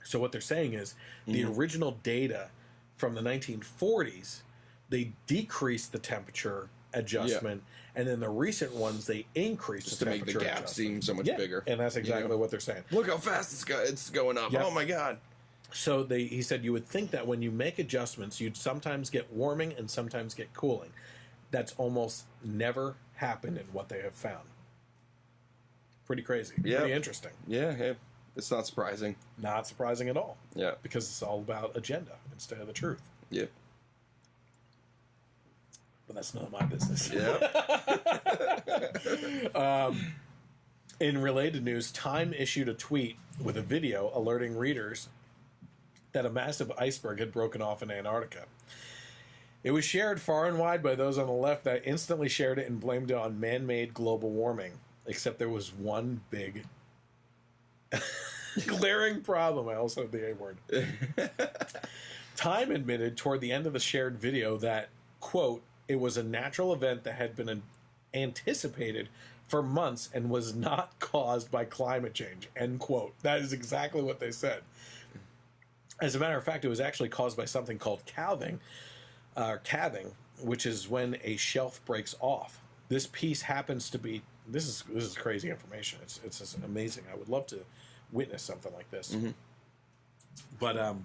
So what they're saying is the original data from the 1940s, they decreased the temperature adjustment, and then the recent ones they increased Just the to make the temperature gap adjustment. seem so much bigger. And that's exactly what they're saying. Look how fast it's going up. Yep. Oh my god. So he said you would think that when you make adjustments, you'd sometimes get warming and sometimes get cooling. That's almost never happened in what they have found. Pretty crazy. Yep. Pretty interesting. Yeah, it's not surprising. Not surprising at all. Yeah. Because it's all about agenda instead of the truth. Yeah. But that's none of my business. Yeah. In related news, Time issued a tweet with a video alerting readers that a massive iceberg had broken off in Antarctica. It was shared far and wide by those on the left that instantly shared it and blamed it on man-made global warming. Except there was one big glaring problem. I also said the A word. Time admitted toward the end of the shared video that, quote, it was a natural event that had been anticipated for months and was not caused by climate change, end quote. That is exactly what they said. As a matter of fact, it was actually caused by something called calving, which is when a shelf breaks off. This piece happens to be, this is crazy information. It's just amazing. I would love to witness something like this. But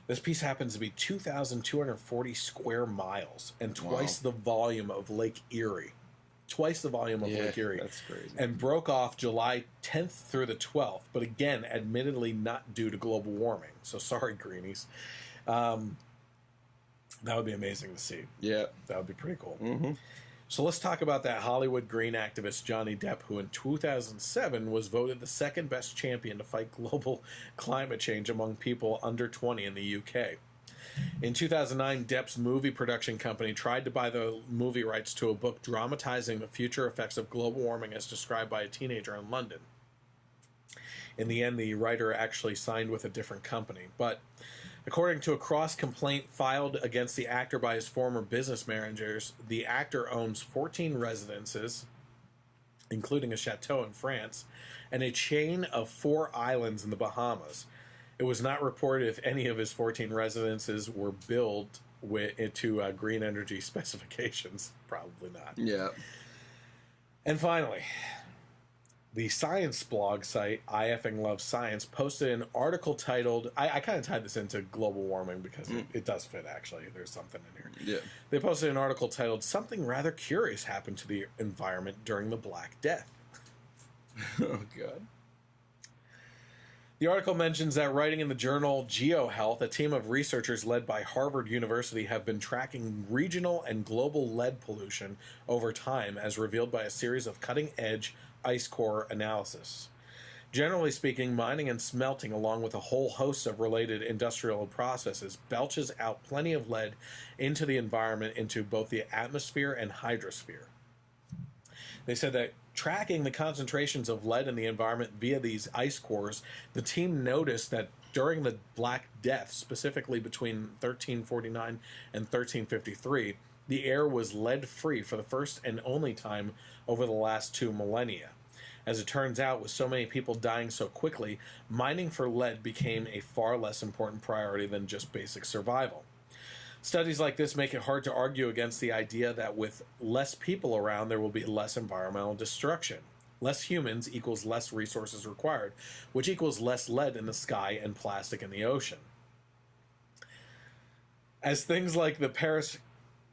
this piece happens to be 2,240 square miles and twice the volume of Lake Erie. Twice the volume of Lake Erie. That's crazy. And broke off July 10th through the 12th, but again, admittedly not due to global warming. So sorry, greenies. That would be amazing to see. Yeah. That would be pretty cool. So let's talk about that Hollywood green activist Johnny Depp, who in 2007 was voted the second best champion to fight global climate change among people under 20 in the UK. In 2009, Depp's movie production company tried to buy the movie rights to a book dramatizing the future effects of global warming as described by a teenager in London. In the end, the writer actually signed with a different company. But according to a cross-complaint filed against the actor by his former business managers, the actor owns 14 residences, including a chateau in France, and a chain of 4 islands in the Bahamas. It was not reported if any of his 14 residences were built to green energy specifications. Probably not. Yeah. And finally, the science blog site, I Effing Love Science, posted an article titled, I kind of tied this into global warming because it does fit, actually. There's something in here. Yeah. They posted an article titled, Something Rather Curious Happened to the Environment During the Black Death. Oh, God. The article mentions that writing in the journal GeoHealth, a team of researchers led by Harvard University have been tracking regional and global lead pollution over time as revealed by a series of cutting-edge ice core analysis. Generally speaking, mining and smelting, along with a whole host of related industrial processes, belches out plenty of lead into the environment, into both the atmosphere and hydrosphere. They said that tracking the concentrations of lead in the environment via these ice cores, the team noticed that during the Black Death, specifically between 1349 and 1353, the air was lead-free for the first and only time over the last 2 millennia. As it turns out, with so many people dying so quickly, mining for lead became a far less important priority than just basic survival. Studies like this make it hard to argue against the idea that with less people around, there will be less environmental destruction. Less humans equals less resources required, which equals less lead in the sky and plastic in the ocean. As things like the Paris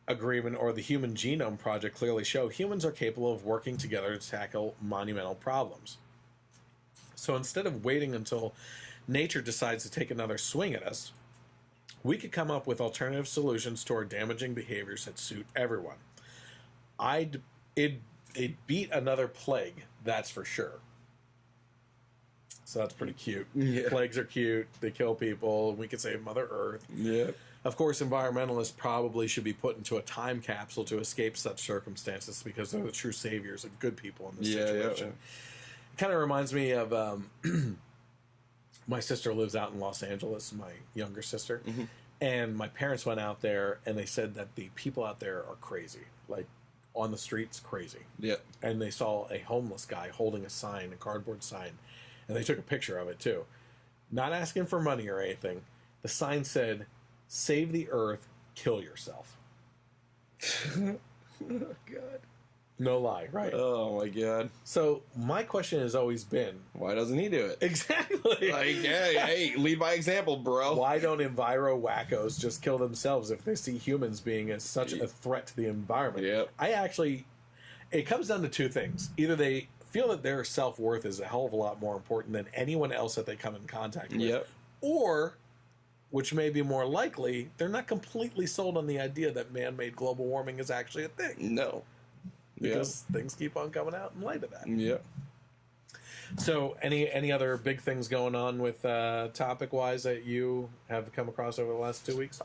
Agreement or the Human Genome Project clearly show, humans are capable of working together to tackle monumental problems. So instead of waiting until nature decides to take another swing at us, we could come up with alternative solutions to our damaging behaviors that suit everyone. It'd beat another plague, that's for sure. So that's pretty cute. Yeah. Plagues are cute. They kill people. We could save Mother Earth. Yeah. Of course, environmentalists probably should be put into a time capsule to escape such circumstances because they're the true saviors and good people in this situation. Yeah. It kind of reminds me of... my sister lives out in Los Angeles, my younger sister, and my parents went out there and they said that the people out there are crazy, like on the streets, crazy. Yeah. And they saw a homeless guy holding a sign, a cardboard sign, and they took a picture of it too. Not asking for money or anything. The sign said, "Save the earth, kill yourself." Oh, God. No lie, right? Oh, my God. So my question has always been... Why doesn't he do it? Exactly! Like, hey, lead by example, bro. Why don't enviro wackos just kill themselves if they see humans being such a threat to the environment? Yep. It comes down to two things. Either they feel that their self-worth is a hell of a lot more important than anyone else that they come in contact with. Yep. Or, which may be more likely, they're not completely sold on the idea that man-made global warming is actually a thing. No. Because things keep on coming out in light of that. Yeah. So, any other big things going on with topic-wise that you have come across over the last 2 weeks?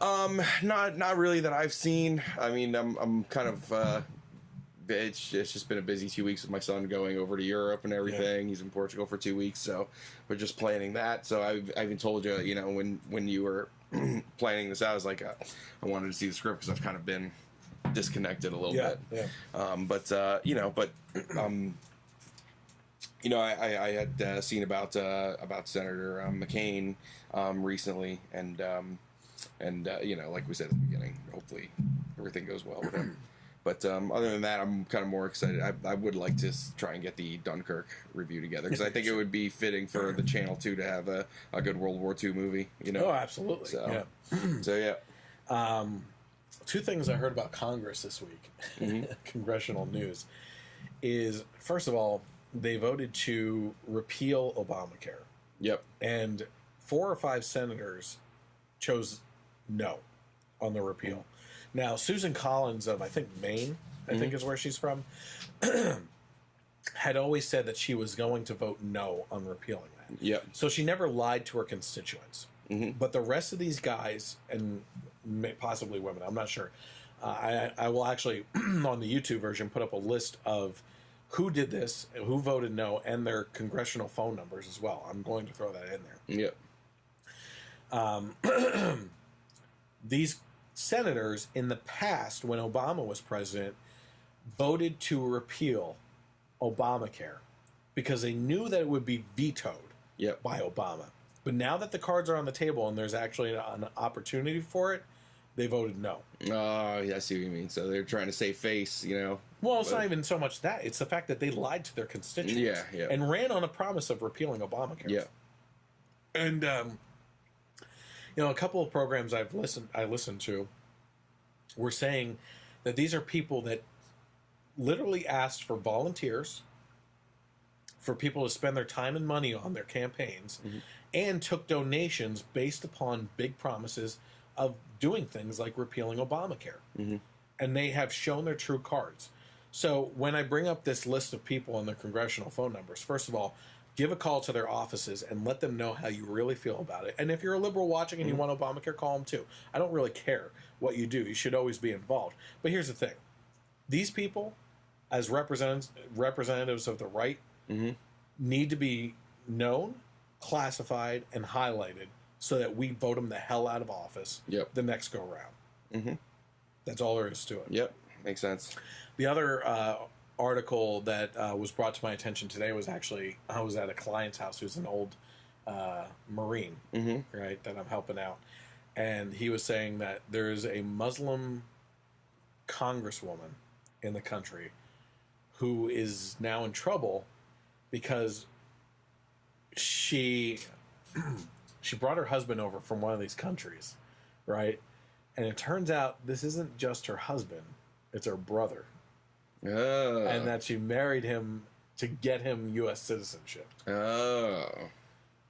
Not really that I've seen. I mean, I'm kind of. It's just been a busy 2 weeks with my son going over to Europe and everything. Yeah. He's in Portugal for 2 weeks, so we're just planning that. So I even told you, when you were planning this out, I was like, I wanted to see the script because I've kind of been disconnected a little bit. Yeah. I had seen about Senator McCain recently, and like we said at the beginning, hopefully everything goes well with him. But other than that, I'm kind of more excited. I would like to try and get the Dunkirk review together because I think it would be fitting for the channel too to have a good World War II movie. Oh, absolutely. So yeah. Two things I heard about Congress this week, congressional news, is, first of all, they voted to repeal Obamacare. Yep. And 4 or 5 senators chose no on the repeal. Now, Susan Collins of, I think, Maine, I think is where she's from, had always said that she was going to vote no on repealing that. Yep. So she never lied to her constituents. But the rest of these guys, and possibly women, I'm not sure, I will actually, on the YouTube version, put up a list of who did this, who voted no, and their congressional phone numbers as well. I'm going to throw that in there. Yep. These senators, in the past, when Obama was president, voted to repeal Obamacare because they knew that it would be vetoed by Obama. But now that the cards are on the table and there's actually an opportunity for it, they voted no. Oh, yeah, I see what you mean. So they're trying to save face, you know. Well, it's not even so much that. It's the fact that they lied to their constituents. Yeah. And ran on a promise of repealing Obamacare. Yeah. And, a couple of programs I listened to were saying that these are people that literally asked for volunteers, for people to spend their time and money on their campaigns, and took donations based upon big promises of doing things like repealing Obamacare. And they have shown their true cards. So when I bring up this list of people and their congressional phone numbers, first of all, give a call to their offices and let them know how you really feel about it. And if you're a liberal watching and you want Obamacare, call them too. I don't really care what you do. You should always be involved. But here's the thing. These people, as representatives of the right, need to be known, classified, and highlighted so that we vote them the hell out of office the next go-round. That's all there is to it. Yep, makes sense. The other article that was brought to my attention today was actually, I was at a client's house who's an old Marine, right, that I'm helping out. And he was saying that there's a Muslim congresswoman in the country who is now in trouble because she brought her husband over from one of these countries, right? And it turns out this isn't just her husband, it's her brother. Oh. And that she married him to get him U.S. citizenship. Oh.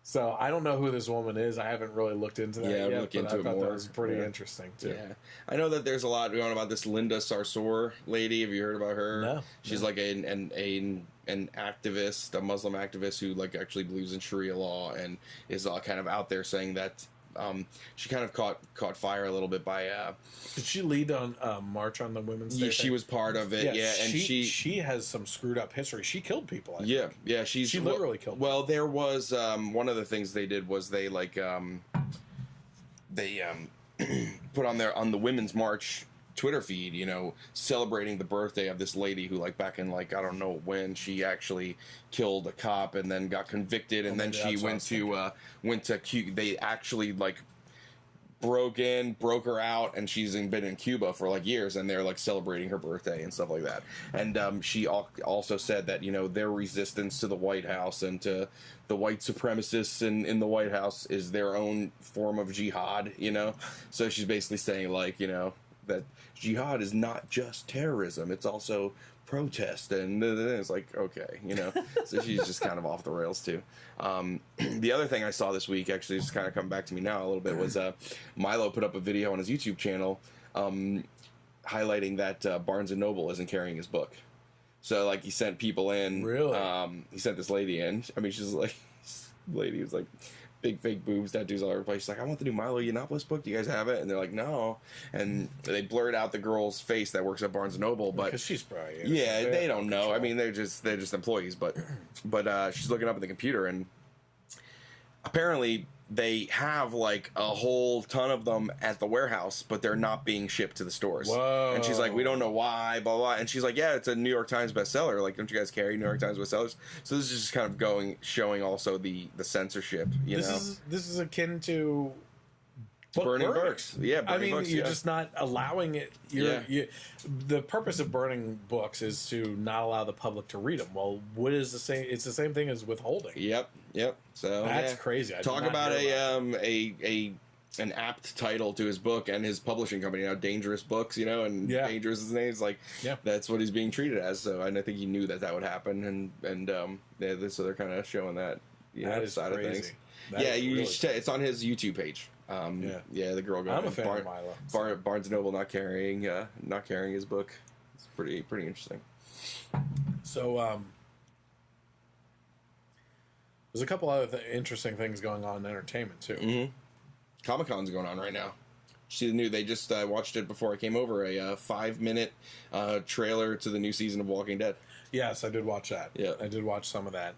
So I don't know who this woman is. I haven't really looked into that yet. Look into I it thought more. that was pretty interesting, too. Yeah. I know that there's a lot going on about this Linda Sarsour lady. Have you heard about her? No. She's like an activist, a Muslim activist who like actually believes in Sharia law and is kind of out there saying that she kind of caught fire a little bit by. Did she lead on March on the Women's Day? Yeah, she was part of it. Yeah, and she has some screwed up history. She killed people. I think. Yeah. She literally killed. Well, there was one of the things they did was they put on the Women's March Twitter feed, celebrating the birthday of this lady who, like, back in, like, I don't know when, she actually killed a cop and then got convicted, and then she went to Cuba. They actually, like, broke her out, and she's been in Cuba for, like, years, and they're, like, celebrating her birthday and stuff like that. And she also said that, their resistance to the White House and to the white supremacists in the White House is their own form of jihad, So she's basically saying, like, that jihad is not just terrorism, it's also protest, and it's like, okay, so she's just kind of off the rails too. The other thing I saw this week, actually, just kind of coming back to me now a little bit, was Milo put up a video on his YouTube channel highlighting that Barnes & Noble isn't carrying his book. So, like, he sent people in. Really? He sent this lady in. I mean, she's like, lady was like, big fake boobs, tattoos all over the place. She's like, I want the new Milo Yiannopoulos book. Do you guys have it? And they're like, no. And they blurred out the girl's face that works at Barnes & Noble, but because she's probably they don't know. I mean, they're just employees, but she's looking up at the computer, and apparently they have like a whole ton of them at the warehouse, but they're not being shipped to the stores. Whoa. And she's like, we don't know why, blah, blah. And she's like, yeah, it's a New York Times bestseller. Like, don't you guys carry New York Times bestsellers? So this is just kind of showing also the censorship, This is akin to burning books. Yeah, burning books, you're just not allowing it. The purpose of burning books is to not allow the public to read them. Well, what is the same? It's the same thing as withholding. Yep. So that's crazy. Talk about an apt title to his book and his publishing company, Dangerous Books, and Dangerous is his name. It's like, that's what he's being treated as. So, and I think he knew that would happen, so they're kind of showing that side crazy. of things. Really it's on his YouTube page. The girl going. I'm a fan of Milo. Barnes & Noble not carrying his book. It's pretty interesting. So, there's a couple other interesting things going on in entertainment too. Mm-hmm. Comic-Con's going on right now. See the new? They just watched it before I came over. A 5-minute trailer to the new season of Walking Dead. Yes, I did watch that. Yeah, I did watch some of that.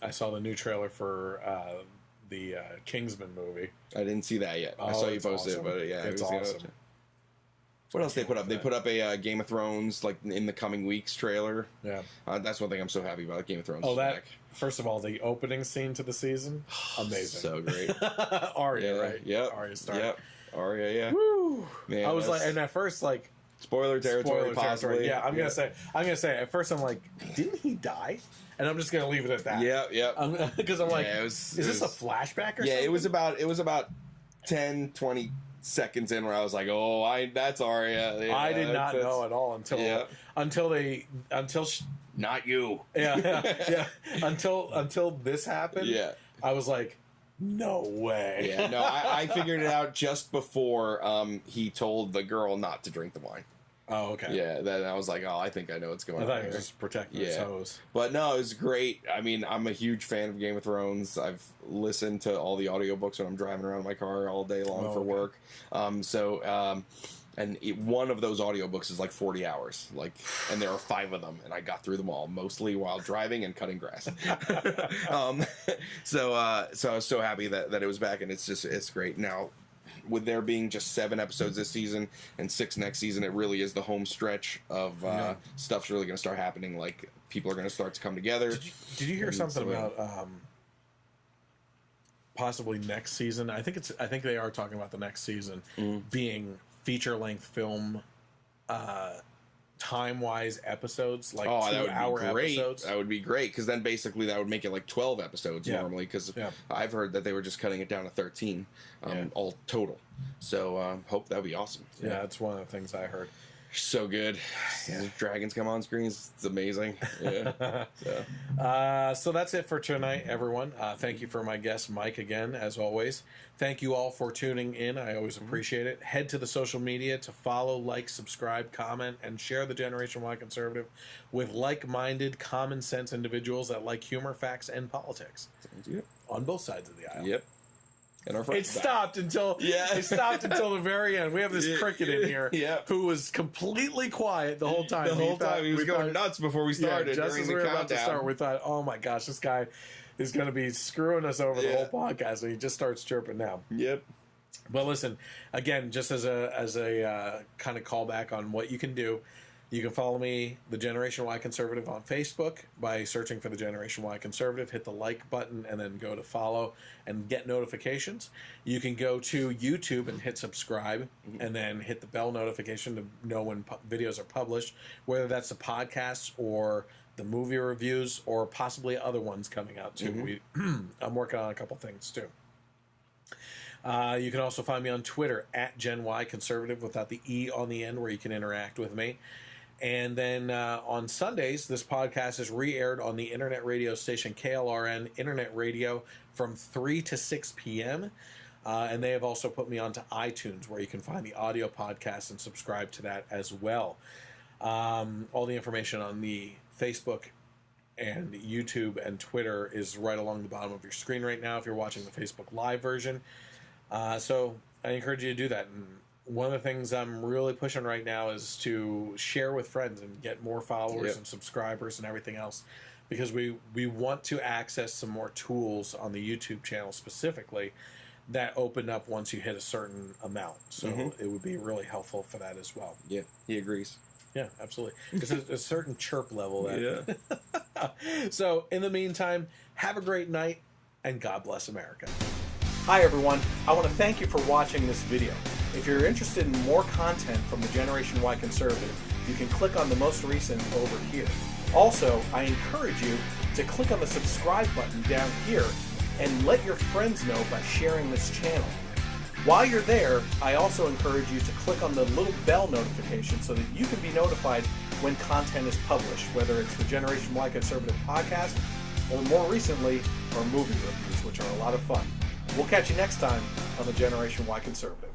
I saw the new trailer for the Kingsman movie. I didn't see that yet. I saw you posted it, but it's awesome. What else they put up? They put up a Game of Thrones, like, in the coming weeks trailer. Yeah. That's one thing I'm so happy about. Game of Thrones. First of all, the opening scene to the season, amazing. So great. Arya, right? Yep. Arya Stark. Yep. Arya, yeah. Woo. Man, I was like, that's- and at first, like, Spoiler territory, possibly. Yeah, I'm gonna say. At first, I'm like, didn't he die? And I'm just gonna leave it at that. Yeah. Because I'm like, Yeah, is this a flashback or something? Yeah, it was about 10, 20 seconds in where I was like, oh, that's Arya. Yeah, I did not know at all until not you. Until this happened. Yeah. I was like, no way. Yeah, no, I figured it out just before he told the girl not to drink the wine. Oh, okay. Yeah, then I was like, oh, I think I know what's going I on thought he here. was just protecting his hose. But no, it was great. I mean, I'm a huge fan of Game of Thrones. I've listened to all the audiobooks when I'm driving around in my car all day long for work. One of those audiobooks is like 40 hours. And there are 5 of them, and I got through them all, mostly while driving and cutting grass. So I was so happy that it was back, and it's great. Now, with there being just 7 episodes this season and 6 next season, it really is the home stretch of stuff's really going to start happening. Like, people are going to start to come together. Did you hear something about possibly next season? I think they are talking about the next season being feature-length film, time-wise episodes, like 2-hour episodes. That would be great, because then basically that would make it like 12 episodes normally, because I've heard that they were just cutting it down to 13 all total. So hope that would be awesome. Yeah, that's one of the things I heard. So good. Yeah. Dragons come on screens. It's amazing. Yeah. So that's it for tonight, everyone. Thank you for my guest, Mike, again, as always. Thank you all for tuning in. I always appreciate it. Head to the social media to follow, like, subscribe, comment, and share the Generation Y Conservative with like-minded, common-sense individuals that like humor, facts, and politics. On both sides of the aisle. Yep. And our It stopped until the very end. We have this cricket in here who was completely quiet the whole time. The whole time he was going nuts before we started. Just during as the we were countdown. about to start, we thought, "Oh my gosh, this guy is going to be screwing us over the whole podcast." And he just starts chirping now. Yep. But listen, again, just as a kind of callback on what you can do. You can follow me, the Generation Y Conservative, on Facebook by searching for the Generation Y Conservative. Hit the like button and then go to follow and get notifications. You can go to YouTube and hit subscribe and then hit the bell notification to know when videos are published, whether that's the podcasts or the movie reviews or possibly other ones coming out too. I'm working on a couple things too. You can also find me on Twitter at Gen Y Conservative without the E on the end, where you can interact with me. And then on Sundays, this podcast is re-aired on the internet radio station KLRN Internet Radio from 3 to 6 p.m. And they have also put me onto iTunes, where you can find the audio podcast and subscribe to that as well. All the information on the Facebook and YouTube and Twitter is right along the bottom of your screen right now if you're watching the Facebook Live version. So I encourage you to do that. And one of the things I'm really pushing right now is to share with friends and get more followers and subscribers and everything else, because we want to access some more tools on the YouTube channel specifically that open up once you hit a certain amount. So it would be really helpful for that as well. Yeah, he agrees. Yeah, absolutely. It's a certain chirp level. So in the meantime, have a great night, and God bless America. Hi everyone, I want to thank you for watching this video. If you're interested in more content from the Generation Y Conservative, you can click on the most recent over here. Also, I encourage you to click on the subscribe button down here and let your friends know by sharing this channel. While you're there, I also encourage you to click on the little bell notification so that you can be notified when content is published, whether it's the Generation Y Conservative podcast or more recently, our movie reviews, which are a lot of fun. We'll catch you next time on the Generation Y Conservative.